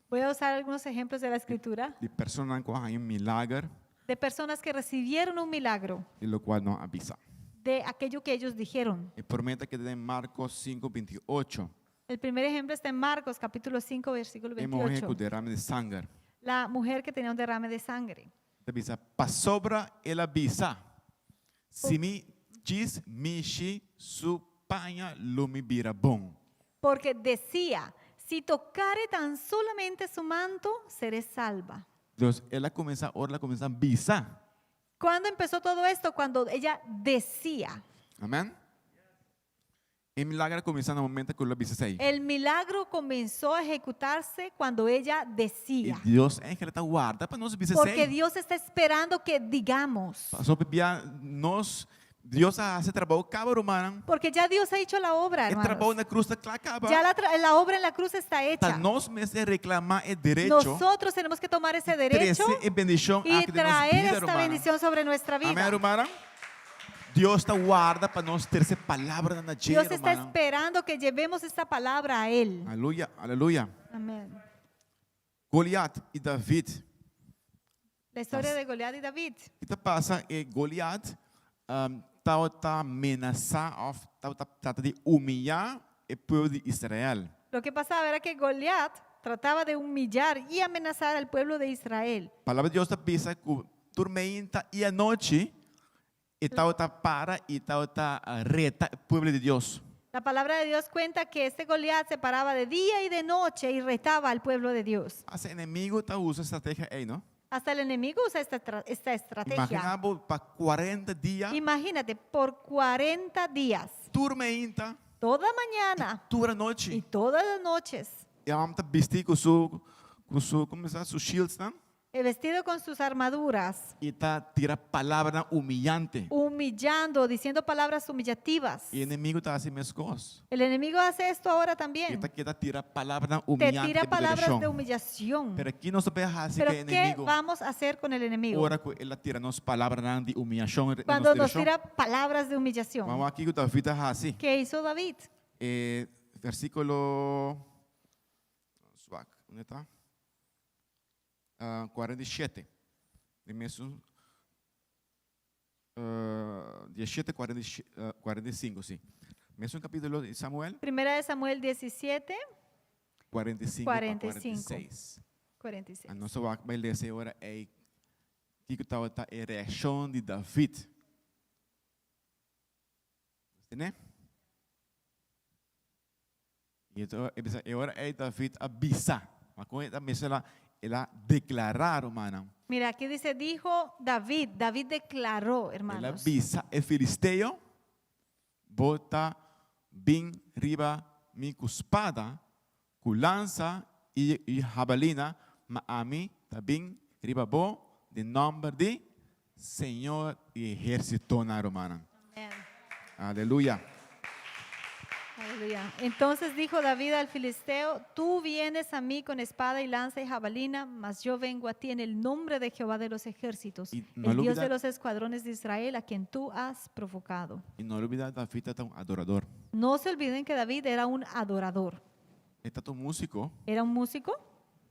Voy a usar algunos ejemplos de la escritura de pessoas que têm um milagre de personas que recibieron un milagro e lo qual não avisa. de aquello que ellos dijeron. E prometa que em Marcos 5:28 El primer ejemplo está en Marcos capítulo 5 versículo é morrer 28. com derrame de sangue. La mujer que tenía un derrame de sangre. Avisa, pasobra ela avisa. Se me diz mishi su panha lumi vira bom. Porque decía, si tocare tan solamente su manto, seré salva. Deus, ela começa a avisar. ¿Cuándo empezó todo esto? Cuando ella decía. Amém? E milagre começa no momento que ela avisa aí. El milagro comenzó a ejecutarse cuando ella E decía. Deus é que ela está guarda para nós avisar Porque aí. Dios está esperando que digamos. Sobre nós, Deus hace trabalho cabra humana. Porque ya Dios ha hecho la obra, E trabalho hermanos. na cruz está acaba. Ya la obra en la cruz está Para hecha. nós mesmos reclamar é direito. Nosotros tenemos que tomar ese derecho Trazer bendição y aqui de nossa traer vida, esta humana. bendición sobre nuestra Amém, vida. humana? Deus está guarda para nós ter essa palavra na dia, Dios está humana. esperando que llevemos esta palabra a Él. Aleluia, aleluia. Amén. Goliat e David. La historia de Goliat y David. O que passa é Goliat está ameaçar, trata de humilhar o povo de Israel. Lo que pasaba era que Goliat trataba de humillar y amenazar al pueblo de Israel. A palavra de Deus está pensa que tormenta e a noite e tal para e tal reta o povo de Deus. La palabra de Dios cuenta que este Goliat se paraba de día y de noche y retaba al pueblo de Dios. Esse inimigo está usando estratégia aí, não? Hasta el enemigo usa esta estrategia. Imaginamos para 40 dias, Imagínate, por 40 días, tormenta, toda mañana toda y noite. todas las noches, E a mamãe está vestindo como está, seus shields, não? vestido con sus armaduras, E está tira palavra humilhante. humillando, diciendo palabras humillativas. E o inimigo está assim mesmo coisas. El enemigo hace esto ahora E también. está que tira palavra Te humilhante. tira palabras de Pero humillación. aqui nós sabemos assim Pero que o ¿qué inimigo vamos a hacer con el enemigo? ora que ele tira nos palavras de humilhação na Cuando nossa nos direção. tira palabras de humillación. Vamos aqui que David está assim. ¿Qué hizo David? Versículo onde está? 47. De mesmo 17, 45, sí. ¿Es un capítulo de Samuel? Primera de Samuel 17, 45 45. 46. 46. A nossa vai ler essa hora é que estava a reação de David. Né? E então, agora é David avisa. Mas com ela declarar, hermano. Mira, aquí dice, dijo David. David declaró, Ela hermanos. avisa, é filisteu, bota bem riba mi com espada, com lança e jabalina, mas a mim também riba bo de nome de Senhor e Exército na romana. Amén. Aleluya. Aleluya. Entonces dijo David al filisteo, tú vienes a mí con espada y lanza y jabalina, mas yo vengo a ti en el nombre de Jehová de los ejércitos, Y no el Dios olvida- de los escuadrones de Israel, a quien tú has provocado. E não olvidar, David é um adorador. No se olviden que David era un adorador. Ele é um músico, Era un músico,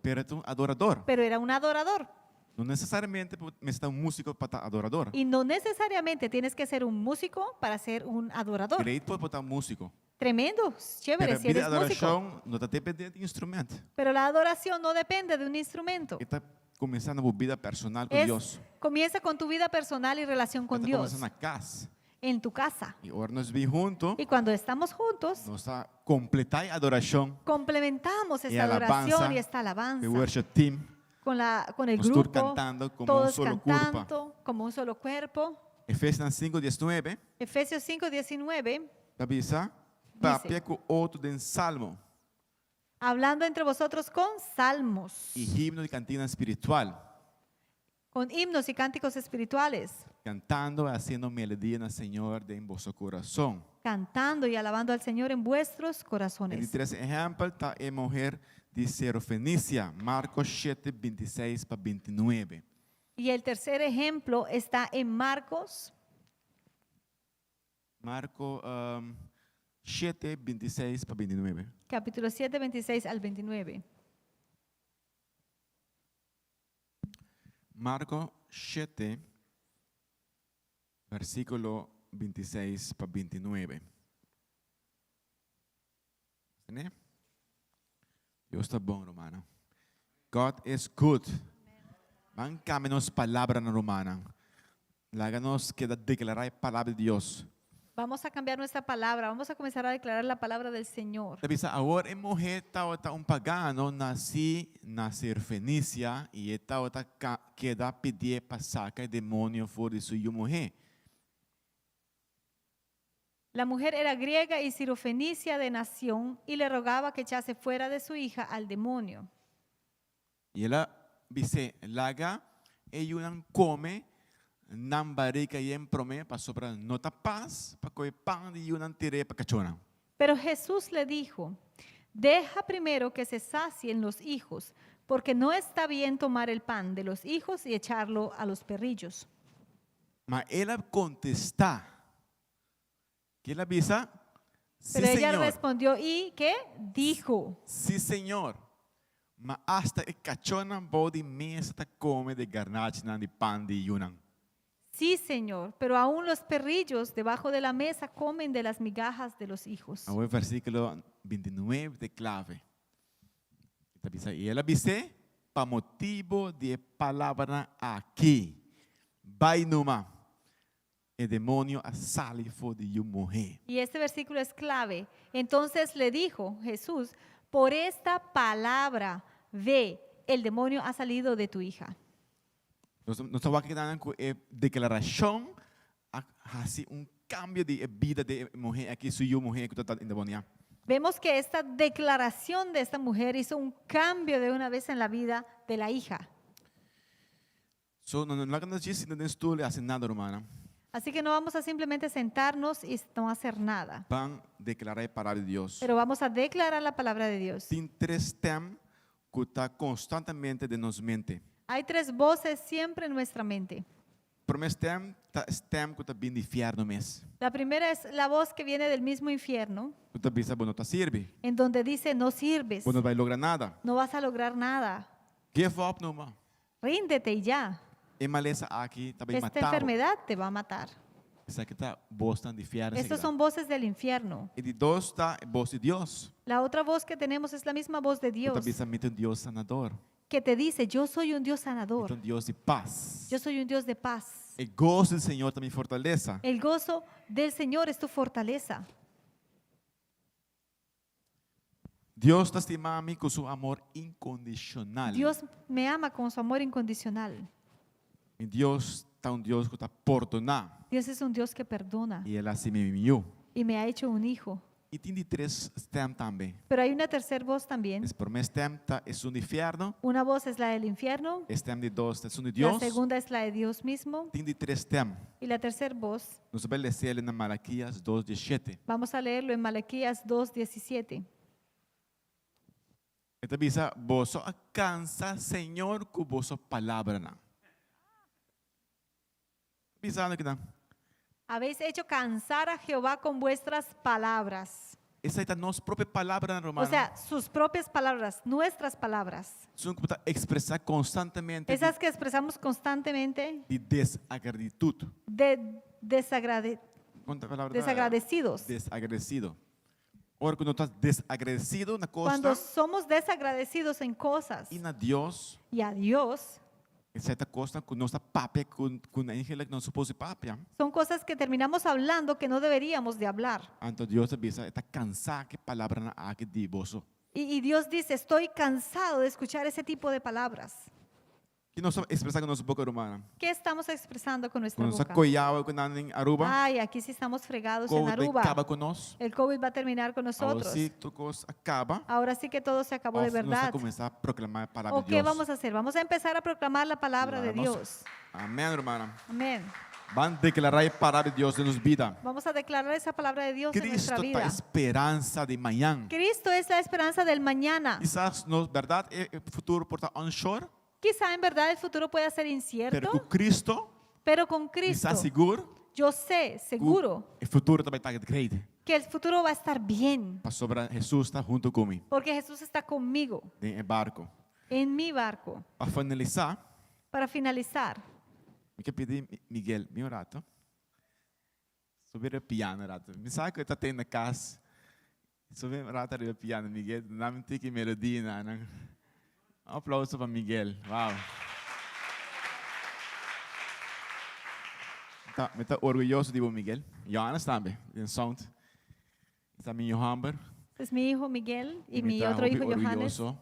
pero é um adorador. pero era un adorador. Não necessariamente necessita um músico para estar adorador. Y no necesariamente tienes que ser un músico para ser un adorador. Direito pode botar músico. Tremendo, chévere Pero si a vida eres de músico. adoração não está dependendo de instrumento. Pero la adoración no depende de un instrumento. Ele está começando a vida personal com Es- Deus. comienza con tu vida personal y relación con Está Dios, começando na casa. en tu casa. E agora nós vimos juntos, Y cuando estamos juntos, nós está completar a adoração. complementamos Y esta alabanza, adoración y esta alabanza O worship team, con el nós todos grupo, cantando como todos solo corpo. cantando como un solo cuerpo. Efésios 5:19, Efesios 5:19, avisa, papia com outro de salmo hablando entre vosotros con salmos, e himno de cantina espiritual, con himnos y cánticos espirituales, cantando e haciendo melodia no Senhor de em vosso coração. cantando y alabando al Señor en vuestros E corazones. três exemplos está a mulher de Serofenícia, Marcos 7:26 para 29. Y el tercer ejemplo está en Marcos Marcos 7:26 para 29. capítulo 7, 26 al 29. Marcos 7, versículo 26 para 29. Né? Deus está bom, romana. God is good. Mancame-nos palavra na romana. Láganos que declarar a palavra de Deus. Vamos a cambiar nuestra palabra, vamos a comenzar a declarar la palabra del Señor. Sabes, agora é morrer tá pagano nasci na Fenícia e tá queda pedir para sacar demônio fora de sua morrer. La mujer era griega y sirofenicia de nación y le rogaba que echase fuera de su hija al demonio. E ela disse, laga, e não come, não barica e emprome para sobrar nota paz, para comer pão e não tire para cachorra. Pero Jesús le dijo, deja primero que se sacien los hijos, porque no está bien tomar el pan de los hijos y echarlo a los perrillos. Mas ela contesta, que ela disse, Pero sí, ella Señor, respondió, ¿y qué? Dijo, sí, Señor, mas hasta a cachorra pode mesa come de garnacha de pão de Yunan. sí, Señor, pero aún los perrillos debajo de la mesa comen de las migajas de los hijos. Agora o versículo 29 de clave. E ela disse, para motivo de palavra aqui, vai numa, o demônio sale fora de morrer. Y este versículo es clave. Entonces le dijo Jesús, por esta palabra, ve, el demonio ha salido de tu hija. Nós estamos aqui dando com a declaração, assim, cambio de vida de mulher aqui, sou eu mulher que está endemoniada. Vemos que esta declaración de esta mujer hizo un cambio de una vez en la vida de la hija. So, não nos diz que não estou fazendo nada, romana. Así que no vamos a simplemente sentarnos y no hacer nada, Vão declarar a palavra de Deus. pero vamos a declarar la palabra de Dios. Tem três temas que está constantemente de nos mente. Hay tres voces siempre en nuestra mente. Primeiro tema, que está bem de inferno mesmo. La primera es la voz que viene del mismo infierno, Tu está pensa, não está serve, en donde dice, no sirves, não vai lograr nada. no vas a lograr nada, Give up, não, ríndete y ya. E maleza aqui também esta matava. enfermedad te va a matar. Isso aqui está voz tan de fiar. Estos son voces del infierno. E de dois está voz de Deus. La otra voz que tenemos es la misma voz de Eu Dios, também somente Deus sanador. que te dice, yo soy un Dios sanador, Então Deus de paz. yo soy un Dios de paz. E gozo do Senhor também fortaleza. El gozo del Señor es tu fortaleza. Deus te estima a mim com seu amor incondicional. Dios me ama con su amor incondicional. E Deus está Deus que está perdonar. Dios es un Dios que perdona E Ele assim me enviou. y me ha hecho un hijo. E tem de três stem também. Pero hay una tercera voz también. Esse primeiro stem é o inferno. Una voz es la del infierno, Stem de dois é o de la Deus. segunda es la de Dios mismo Tem de três stem. y la tercera voz, Nós vamos ler ele na Malaquias 2:17. vamos a leerlo en Malaquías 2:17. Esta visa, vos alcanza, Senhor, com vossa palavra. Pisando aqui, não. Habéis hecho cansar a Jehová con vuestras palabras. Essa é a nossa própria palavra, romana. O sea, sus propias palabras, nuestras palabras. São que expressar constantemente Esas que expresamos constantemente de desagraditude. Quanta palavra? desagradecidos. Desagradecido. Ora, quando estás desagradecido na Cuando costa somos desagradecidos en cosas e na Deus, y a Dios, certa costa com nossa papia, com a ángel que não supôs papia, son cosas que terminamos hablando que no deberíamos de hablar. então Deus avisa, está cansado que palavra na aqui de vosso. Y Dios dice, estoy cansado de escuchar ese tipo de palabras. Que nós expressar com nossa boca romana. ¿Qué estamos expresando con nuestra Quando nós boca? coiava com em Aruba, Ay, aquí sí estamos fregados en COVID Aruba. acaba conosco. El COVID va a terminar con Agora nosotros. se tocos acaba, Ahora sí que todo se acabó de nós verdad. vamos começar a proclamar a palavra ¿O de qué Deus. vamos a hacer? Vamos a empezar a proclamar la palabra de Vamos. Dios. Amém, hermana. Amén. Vamos declarar a palavra de Deus em nossa vida. Vamos a declarar esa palabra de Dios en Cristo nuestra está vida. a esperança de manhã. Cristo es la esperanza del mañana. Quizás, na verdade, o futuro pode estar onshore, Quizá en verdad el futuro pueda ser pero incierto, com Cristo, pero con Cristo está seguro, yo sé, seguro, o futuro também está grande. que el futuro va a estar bien, Para sobre Jesus está junto comigo, porque Jesús está conmigo em barco. en mi barco. Para finalizar, Para finalizar, eu quero pedir Miguel, meu rato, subir o piano, rato. Me sabe que eu estou tendo na casa, subir o rato o piano, Miguel, não me tem que melodia, não. Um aplauso para Miguel. Uau. Me está orgulhoso de você, Miguel. Johannes também, em sound. Está meu Johanber. es mi hijo Miguel y mi está otro hijo Johannes. orgulhoso.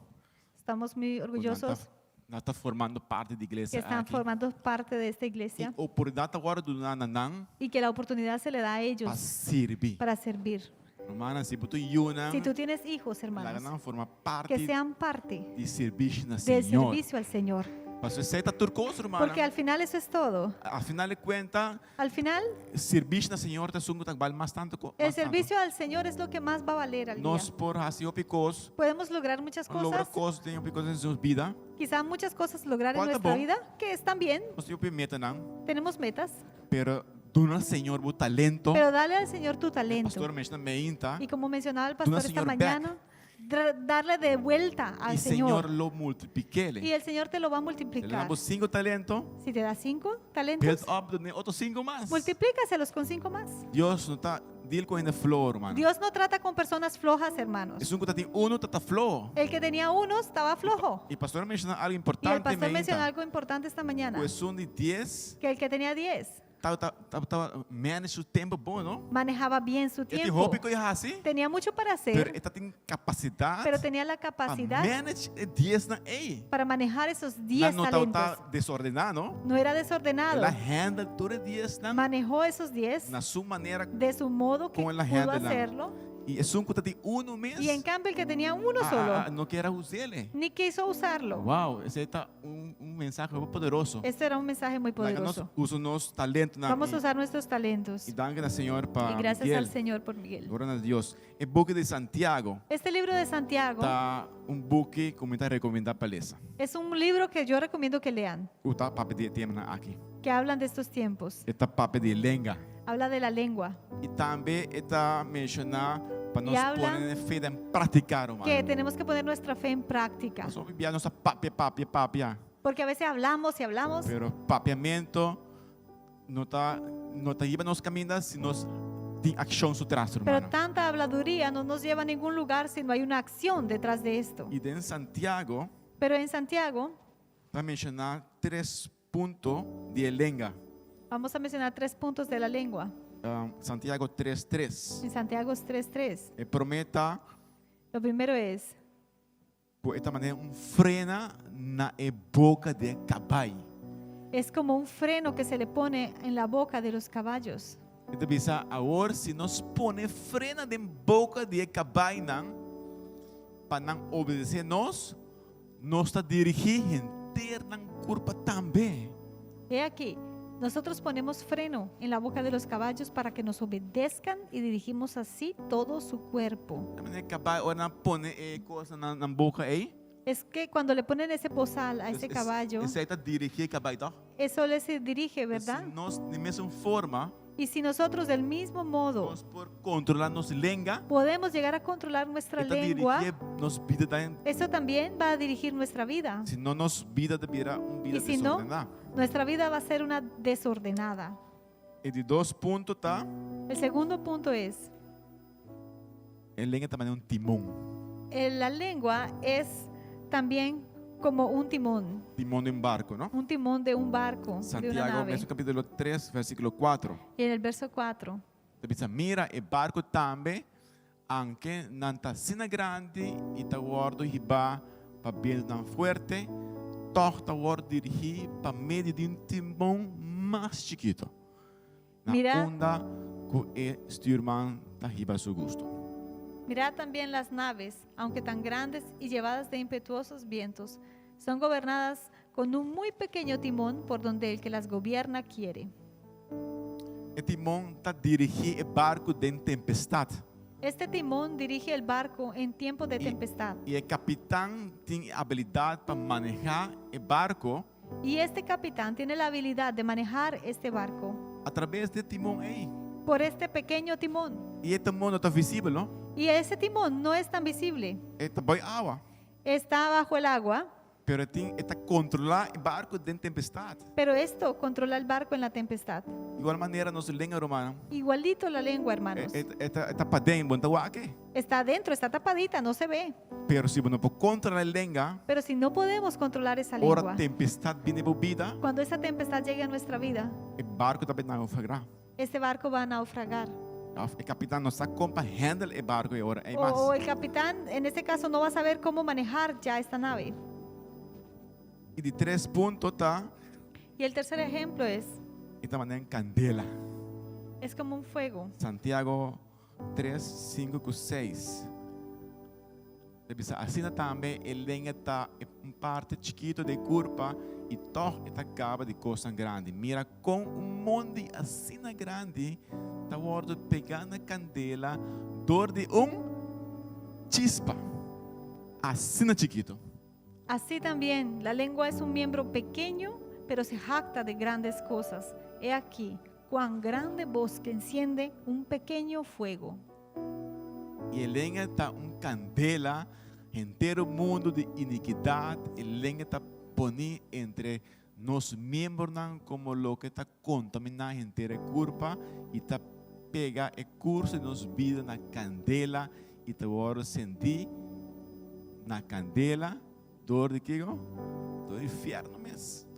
Estamos muy orgullosos Nós está formando parte da que igreja están aqui. formando parte de esta E iglesia a oportunidade agora do Nananang y que la oportunidad se le da a para ellos servir. para servir. Romana, se você Yuna, Si tú tienes hijos, ela hermanos, não forma que parte sean parte de serviço na del Senhor. servicio al Señor, Pastor, você está turcoso, romana. porque al final eso es todo. Afinal de contas, Al final, serviço na Senhor está sendo vale mais tanto. el servicio al Señor es lo que más va a valer al día. Nós por assim o picos, Podemos lograr muchas logra cosas, coisas tem o picos em sua vida. quizá muchas cosas lograr en ¿Cuál nuestra tampoco? vida, que están bien, Nós tem o meta não, tenemos metas, pero do Senhor o talento. pero dale al Señor tu Pastor talento. menciona meinta Y como mencionaba el pastor esta Señor mañana, darle de vuelta e al Senhor Señor. lo multiplique. Y el Señor te lo va a Ele multiplicar. dá 5 talentos, Si te da 5 build talentos, up de outros 5 mais. multiplícaselos con 5 más. Deus não está deal com a flor, mano. Dios no trata con personas flojas, hermanos. É um que tem um tá flor. El que tenía uno estaba flojo. E pastor menciona algo Y el importante pastor mencionó meinta. algo importante esta mañana, Começou de 10, que el que tenía 10 estava manage o tempo bom, não? manejaba bien su Ele tem tiempo. hobby que é assim, Tenía mucho para pero hacer, ele tem capacidade pero tenía la para capacidad manage 10 na ei. para manejar esos 10 Não talentos. está desordenado, No era ela desordenado. handle todos 10 Manejó esos 10 na sua maneira de su modo que Como él la pudo handla. hacerlo. e é um que tem um mês. Y en cambio el que tenía uno solo, Não quer usar ele. ni quiso usarlo. Uau, esse está mensagem muito poderoso. Esto era un mensaje muy Nós poderoso. usamos nosso talento na Vamos a usar nuestros talentos. e danke ao Senhor Y para gracias Miguel. al Señor por Miguel. Glória a Deus. O book de Santiago Este libro de Santiago tá book como está recomendado para ler. es un libro que yo recomiendo que lean, O tá papo de tema aqui. que hablan de estos tiempos. Está papo de lenga. Habla de la lengua, E também está mencionar para nós habla pôr fé em praticar, mano. que tenemos que poner nuestra fe en práctica. Nós vamos enviar nossa papia. Porque a veces hablamos y hablamos, pero papiamento no está lleva nos caminos si nos tem acción su tras, pero hermano. tanta habladuría no nos lleva a ningún lugar si no hay una acción detrás de esto. E em Santiago, Pero en Santiago, para mencionar 3 puntos de lenga. vamos a mencionar 3 puntos de la lengua. Santiago 3:3. En Santiago 3:3. Prometa, Lo primero es, por esta maneira, frena na boca de caballo. es como un freno que se le pone en la boca de los caballos. Então, bisa, agora, se nós pone frena de boca de caballo, para não obedecer nós está dirigindo inteira na curva também. He aquí, nosotros ponemos freno en la boca de los caballos para que nos obedezcan y dirigimos así todo su cuerpo. A maneira que caballo ora pone coisa na boca aí, Es que cuando le ponen ese bozal a ese caballo, esse aí está dirigindo o caballo, tá? eso le se dirige, ¿verdad? Se nós, de mesma forma, Y si nosotros del mismo modo nós por controlar nossa língua, podemos llegar a controlar nuestra está lengua, dirigindo nossa vida também. eso también va a dirigir nuestra vida. Se não, nossa vida deverá vida Y si no, desordenada. nuestra vida va a ser una desordenada. E de 2 pontos, tá? El segundo punto es, A língua também é timão. la lengua es también como un timón De um barco, não? de un barco, de una Santiago, nave. mesmo capítulo 3, versículo 4. Y en el verso 4, Dice, mira, o barco também, anche não está sina grande e está guardo riba para vento tão forte, torta guardo dirigir para meio de timão mais chiquito. Na Mira. onda que o styrman está riba a seu gosto. mirad también las naves, aunque tan grandes y llevadas de impetuosos vientos, son gobernadas con un muy pequeño timón por donde el que las gobierna quiere. O timão está dirigindo o barco de tempestade. Este timón dirige el barco en tiempo de tempestad. E o capitão tem habilidade para manejar o barco Y este capitán tiene la habilidad de manejar este barco através do timão aí. por este pequeño timón. E o timão não está visível, não? Y ese timón no es tan visible. Está boi água. Está bajo el agua, Pero está controlar o barco de tempestade. pero esto controla el barco en la tempestad. Igual maneira, nossa língua romana. Igualito la lengua, hermanos. Está para dentro, está aqui. Está adentro, está tapadita, no se ve. Pero se não pode controlar a língua, Pero si no podemos controlar esa ora lengua, tempestade viene bebida, cuando esa tempestad llegue a nuestra vida, o barco também não vai este barco va a naufragar. O capitão não está compreendendo o barco e ora é mais. O el capitán, en este caso, no va a saber cómo manejar ya esta nave. E de 3 pontos, tá? Y el tercer ejemplo Esta maneira candela. es como un fuego. Santiago 3, 5, 6. Assim também, a lenha está em parte chiquito de curva e todo está acaba de coisa grande. Mira, com monte assim grande, está guardo pegando a candela, dor de chispa. Assim chiquito. Así también, la lengua es un miembro pequeño, pero se jacta de grandes cosas. He aquí, cuán grande bosque enciende un pequeño fuego. E a lenha está candela, inteiro mundo de iniquidade. A lenha está pondo entre nos membros como lo que está contaminando a inteira curva e está pega o curso de nos vida na candela e está agora sentir na candela dor de que do inferno mesmo.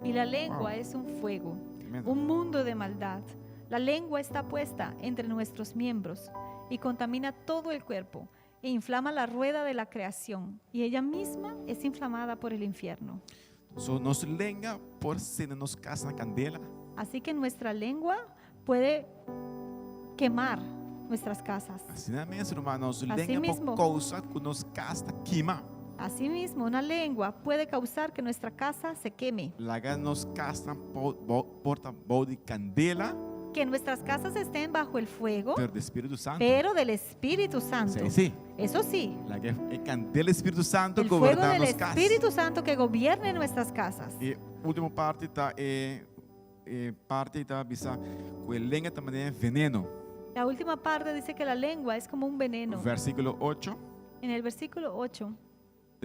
Y la lengua es un fuego, Tremendo. un mundo de maldad. La lengua está puesta entre nuestros miembros y contamina todo el cuerpo e inflama la rueda de la creación, y ella misma es inflamada por el infierno. So, nos lenga por ser nos casa na candela. Así que nuestra lengua puede quemar nuestras casas. Assim mesmo, irmão, nos Assim lenga mesmo. por causa que nos casa queima. Asimismo, una lengua puede causar que nuestra casa se queme, Laga nos casa porta de candela, que nuestras casas estén bajo el fuego, pero do Espírito Santo. pero del Espíritu Santo. Sí, sí. Eso sí, Laga é candela Espírito Santo el fuego governar del nos casas. Espíritu Santo que gobierne nuestras casas. E última parte tá parte tá bisa que a lenga também é veneno. La última parte dice que la lengua es como un veneno. Versículo 8, En el versículo 8,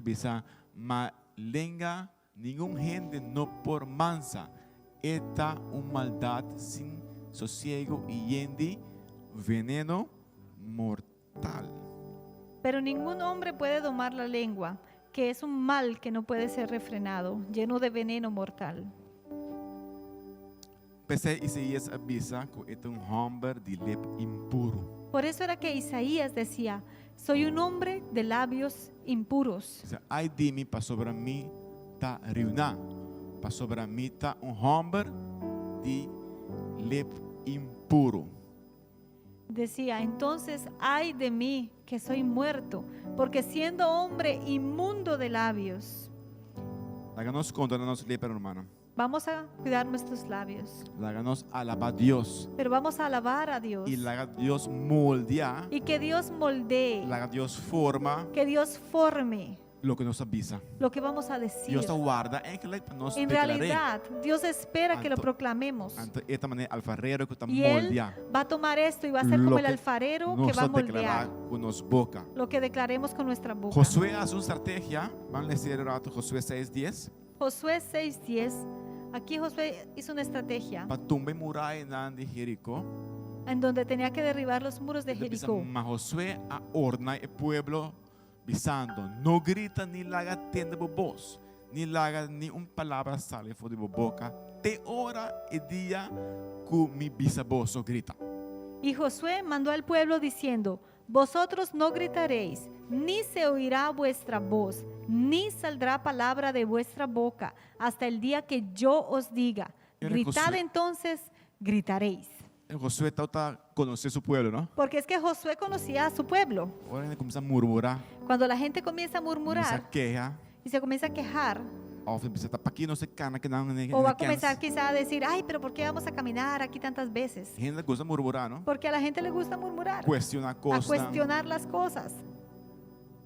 bisa ma lenga ningún gente no por mansa, esta maldad sin sosiego y yendi veneno mortal. Pero ningún hombre puede domar la lengua, que es un mal que no puede ser refrenado, lleno de veneno mortal. Pese Isaías avisa que este hombre de lep impuro. Por eso era que Isaías decía, soy un hombre de labios impuros. O sea, ay de mí, para sobre mí ta riuna, para sobre mí ta hombre de lep impuro. Decía, entonces, ay de mí, que soy muerto, porque siendo hombre inmundo de labios. Láganos contra nos lepa, hermano. Vamos a cuidar nuestros labios, Láganos alabar a Dios. pero vamos a alabar a Dios. Y laga Dios moldea, Y que Dios moldee, laga Dios forma que Dios forme lo que nos avisa. lo que vamos a decir. Dios te guarda en que nos En declararé. realidad, Dios espera que lo Anto- proclamemos. Ante esta manera alfarero que está Y Él moldea. va a tomar esto y va a ser Lo como el que alfarero que Nos va a declarar moldear con nos boca. lo que declaremos con nuestra boca. Josué hace una estrategia. Van a leer el rato Josué 6:10. Josué 6:10. Aquí Josué hizo una estrategia Para tumbar muralla de Jericó. en donde tenía que derribar los muros de Jericó. Mas Josué a orna el pueblo visando. No grita ni laga tienda de voz. Ni laga ni una palabra sale de boca. Te hora el día que mi bisaboso grita. Y Josué mandó al pueblo diciendo, vosotros no gritaréis, ni se oirá vuestra voz, ni saldrá palabra de vuestra boca, hasta el día que yo os diga. Era Gritad Josué. entonces, gritaréis. Josué está conocer su pueblo, ¿no? Porque es que Josué conocía a su pueblo. Ahora él comienza a murmurar. Cuando la gente comienza a Comienza murmurar a quejar. y se comienza a quejar, O comienza a para aquí no se cana que no o va a comenzar quizá a decir, ay, pero ¿por qué vamos a caminar aquí tantas veces? gente gusta murmurar, ¿no? Porque a la gente le gusta murmurar, Cuestiona a cosas. cuestionar las cosas.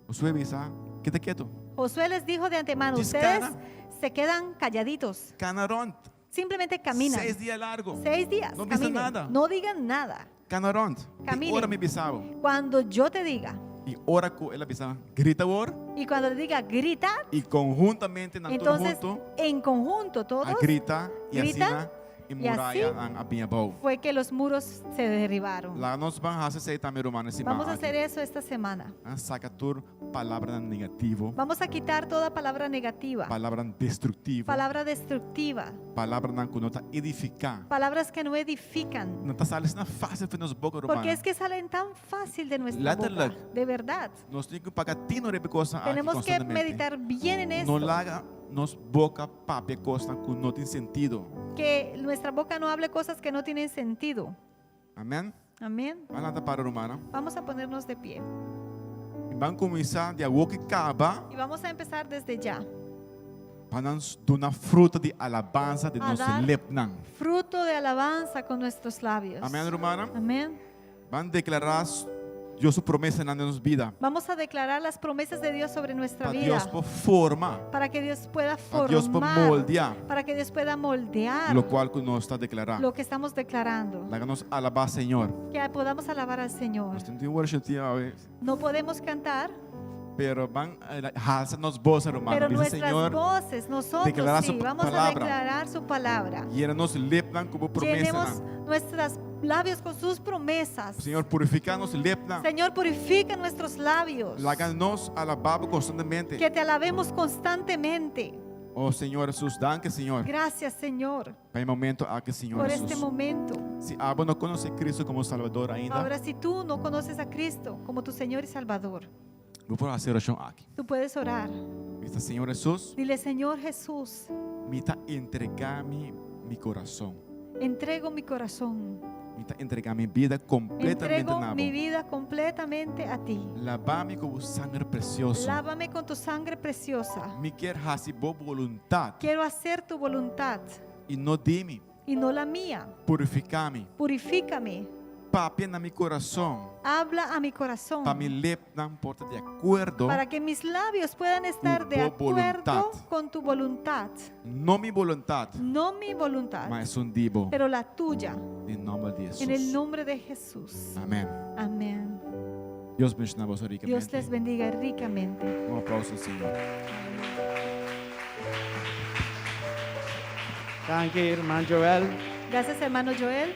Josué avisa, quédate quieto. Josué les dijo de antemano, Discana. ustedes se quedan calladitos, Canarón. simplemente caminan. 6 días largos. 6 días, No dice caminen, nada. no digan nada. Canarón. Caminen. Y ahora me avisaba. Cuando yo te diga, Y ahora que él avisaba, grita ahora. y cuando le diga grita, Y conjuntamente, en todo entonces junto, en conjunto todos, grita y así gritan, y y así muralla a Piñabou. fue que los muros se derribaron. Lá nos van a hacer también, hermano. Vamos a hacer eso esta semana. Saca tu palabra negativo, Vamos a quitar toda palabra negativa, palabra destructiva, palabra destructiva, palabra que no te edifica. palabras que no edifican. No te sales na fácil de nos boca, hermano. Porque es que salen tan fácil de nuestra Látala. boca, de verdad. Nos tiene que pagar tino de cosas aquí Tenemos que constantemente. meditar bien en No esto. laga nos boca papia cosas que no tienen sentido. Que nuestra boca no hable cosas que no tienen sentido. Amén. Amén. Van a tapar, hermano. Vamos a ponernos de pie. Y van a comenzar de agua que acaba. Y vamos a empezar desde ya. Van a dar una fruta de alabanza de A nuestro dar lepnan. fruto de alabanza con nuestros labios. Amén, hermana. Amén. Van a declarar Dios su promesa en nuestra vida. Vamos a declarar las promesas de Dios sobre nuestra Para vida. Dios por forma. Para que Dios pueda Para Dios por formar. moldear. Para que Dios pueda moldear Lo cual que nos está declarando. lo que estamos declarando. Háganos alabar, Señor. Que podamos alabar al Señor. Nós temos worship a ver, No podemos cantar, pero van a alzarnos voz, hermano. pero Dice, nuestras Señor, voces, nosotros declarar sí, su vamos a palabra. declarar su palabra. y era nos lepnan como promesa. Llenemos nuestros labios con sus promesas. Señor, purificanos lepnan. Señor, purifica nuestros labios. Háganos alabar constantemente. Que te alabemos constantemente. Oh, Señor Jesús, danke, Señor. Gracias, Señor, Para el momento aquí, Señor por Jesús. este momento. Si Abba no conoce a Cristo como Salvador ainda, Ahora, si tú no conoces a Cristo como tu Señor y Salvador, vou fazer oração aqui. tú puedes orar. Dice, Señor Jesús, Dile, Señor Jesús, me está entregar-me mi coração. entrego mi corazón. Me está entregar minha vida completamente Entrego na mi mão. vida completamente a ti. Lavar-me com o sangue precioso. Lávame con tu sangre preciosa. Me quer receber voluntade Quiero hacer tu voluntad e não de mim. y no la mía. Purificar-me. Purifícame. Papia na meu coração. Habla a mi corazón Para me lepnar porta de acordo. para que mis labios puedan estar de Tu voluntad. acuerdo con tu voluntad. Não minha vontade, No mi voluntad, mas um dibo. pero la tuya. Em nome de Jesus. En el nombre de Jesús. Amém. Amén. Deus bendiga a você Dios ricamente. les bendiga ricamente. Um aplauso, Senhor. Thank you, hermano Joel. Gracias, hermano Joel.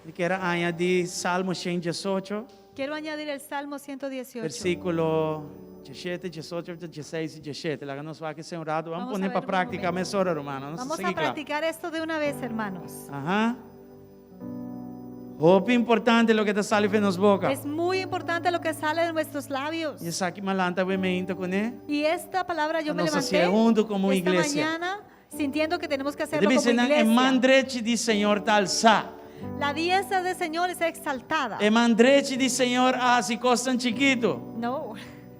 Y quiero añadir Salmo 118, Quiero añadir el Salmo 118. versículo 17, 18, 16 y 17. La que nos va a ser un rato. Vamos a Vamos a poner ver para un práctica, momento. mes hora, hermano. No Vamos se a sigue claro. practicar esto de una vez, hermanos. Ajá. Hope importante lo que te sale de nos boca. Es muy importante lo que sale de nuestros labios. Y esa aquí malanta voy me into con él. Y esta palabra yo me Nos levanté hacía junto como esta iglesia. mañana sintiendo que tenemos que Te hacerlo como dicen, iglesia. el mandrechi di Señor tal sa. La diestra del Señor es exaltada. El mandrechi di Señor si costan chiquito. No,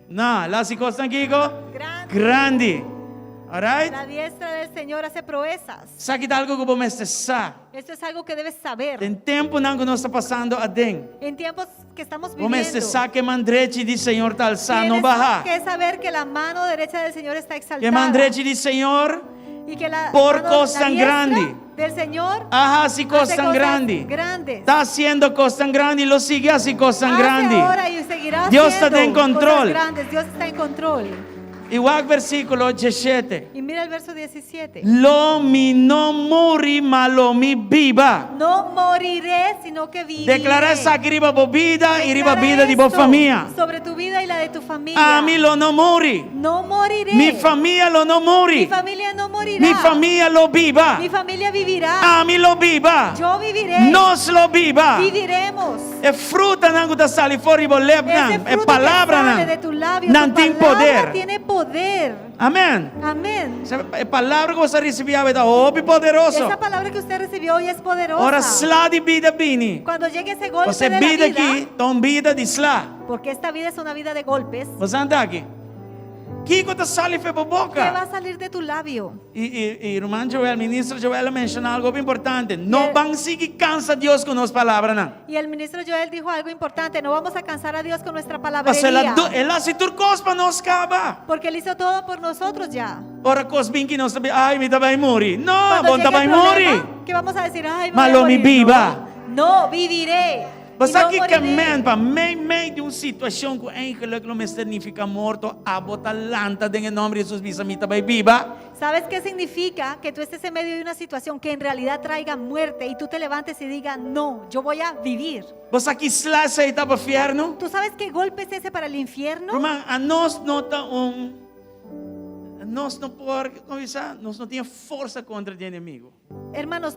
No, la si costan chico. grande. Grande. Alright? La diestra del Señor hace proezas. Sa que algo que vos sa. Esto es algo que debes saber. En tiempo não que nós está passando adentro. En tiempos que estamos Vos viviendo, sa que mandrechi di Señor tal sa no tienes baja. que saber que la mano derecha del Señor está Que exaltada. mandrechi di Señor Y que la por mano- cosas la diestra grande. del Señor si hace costan grande. grandes. Está haciendo cosas tan grandes y lo sigue así cosas Hace grandes. ahora y seguirá Dios haciendo está en control. cosas grandes. Dios está en control. Igual versículo 17. Y mira el verso 17. Lo mi no muri ma lo mi viva. No moriré, sino que viviré. Declara essa que riba bo vida y riba Declara vida di bo esto famiglia. sobre tu vida y la de tu familia. A mi lo no muri. No moriré. Mi famiglia lo no Mi muri. familia no morirá. Mi famiglia lo viva. Mi familia vivirá. A mi lo viva. Yo viviré. Nos lo viva. Viviremos. E fruta não que sali fora bo Ese lebnan. E fruto palavra que sale de não. tu labio, Não tu tem palabra poder. tiene poder. Amém. Amén. A palavra que você recebeu é óbvio e poderoso. Esa palabra que usted recibió hoy es poderosa. Ora slá de vida bini. Cuando llegue ese golpe Você de la vida vida, aqui, então vida de slá. porque esta vida es una vida de golpes, Você anda aqui. Que tá sali fe ¿qué va boca? a salir de tu labio? E irmão Joel, ministro Joel mencionou algo bem importante. Não E- vão seguir cansa Deus com as palavras não. Y el ministro Joel dijo algo importante, no vamos a cansar a Dios con nuestra Mas palabrería, ela se turcos para nós acaba. porque Él hizo todo por nosotros ya. Ora cos bem que nós sabe, ai, me vai morrer. Não, Cuando bom llegue vai el problema, morrer. ¿qué vamos a decir? Ay, me Mas voy a lo mi morir. viva. No, viviré. Y Mas no aqui que moriré. man, para meio de uma situação que eigenlijk não me significa morto, a botar lanta em nome de Jesus, bisa mita vai viva. ¿Sabes qué significa? Que tú estés en medio de una situación que en realidad traiga muerte y tú te levantes y digas, no, yo voy a vivir. Você aqui slash aí tá para inferno. ¿Tú sabes qué golpe es ese para el infierno? Irmão, a nós não tá nós não por, como diz, nós não tinha força contra o inimigo. Hermanos,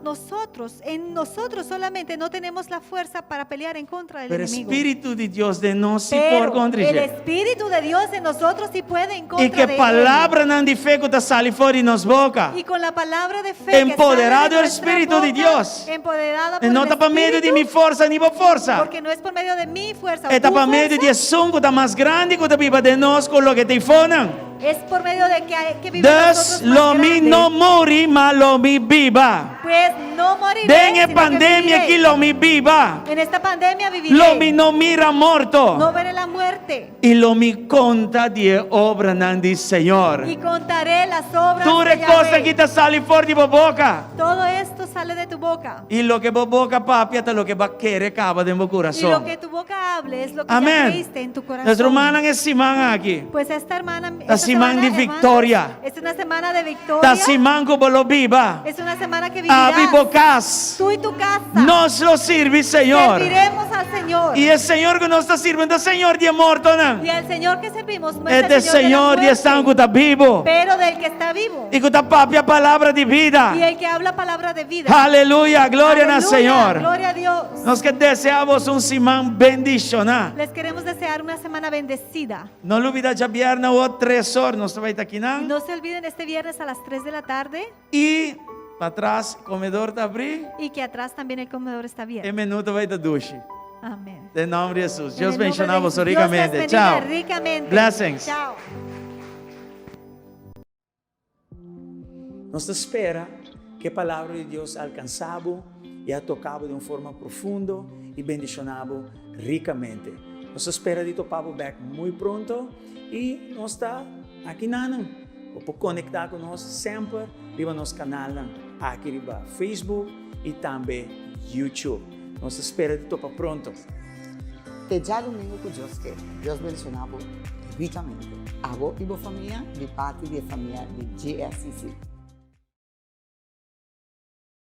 en nosotros solamente no tenemos la fuerza para pelear en contra del Pero o enemigo. Espírito de Deus de nós se Pero por contra el ele. Espíritu de Dios en nosotros sí puede en contra E que de palavra não de fé que tá sali fora de nos boca. él. Y con la palabra de fe Empoderado que el sale de nuestra Espíritu de boca, Dios. empoderada por E não el tá para meio de Espíritu, minha força nem por força. porque no es por medio de mi fuerza o Está tu para meio de fuerza, ação que tá mais grande que tá viva de nós com o que te fonan. es por medio de que vive en Deus nosotros lo más mi grande. no mori, ma lo mi viva. Pues no moriré, Den sino que pandemia viviré. que lo mi viva. En esta pandemia viviré. Lo mi no mira morto. No veré la muerte. E lo mi conta de obra nan di Senhor. Y contaré las obras Tu de recosta Yahvé. que te sale fora de boca. Todo esto sale de tu boca. E lo que boca papia te lo que va querer acaba de meu Y lo coração. que tu boca hable es lo que ya Amén. creíste en tu corazón. Nuestra hermana es Simán aquí. Pues esta hermana, La semana de victoria. Es una semana de victoria. Ta Simán como lo viva. Es una semana que A vivirás. vivocas. Tú y tu casa. Nos lo sirve, Senhor. Serviremos al Señor. E o Senhor que nos está sirviendo, o Senhor de morto, não. Y al Señor que servimos no É es de el Señor Senhor de de la estar que muerte, está vivo. pero del que está vivo. E que está papia palavra de vida. Y el que habla palabra de vida. Aleluia, glória ao Aleluya, Senhor. Gloria a Dios. Nós que desejamos Simán bendicionar. Les queremos desear una semana bendecida. Não olvida já viernes ou 3 horas, nós vai estar aqui, Y não? no se olviden este viernes a las 3 de la tarde E para trás, comedor está abrir. y que atrás también el comedor está E abierto. minuto vai estar duche. Amén. Em nome de Jesus. En Deus el nombre de bendicionar vos Jesús. Dios ricamente. les bendiga Tchau. ricamente. Blessings. Chao. Nos espera que a palavra de Deus alcançava e a tocava de uma forma profunda e bendicionava ricamente. Nos espera de topar back muito pronto e nós está aqui nana. Ou conectar com nós sempre riba nosso canal aqui riba Facebook e também YouTube. Nos espera de topar pronto. Te ya domingo con Dios que Dios mencionaba ricamente. Hago y familia de parte de familia de GSCC.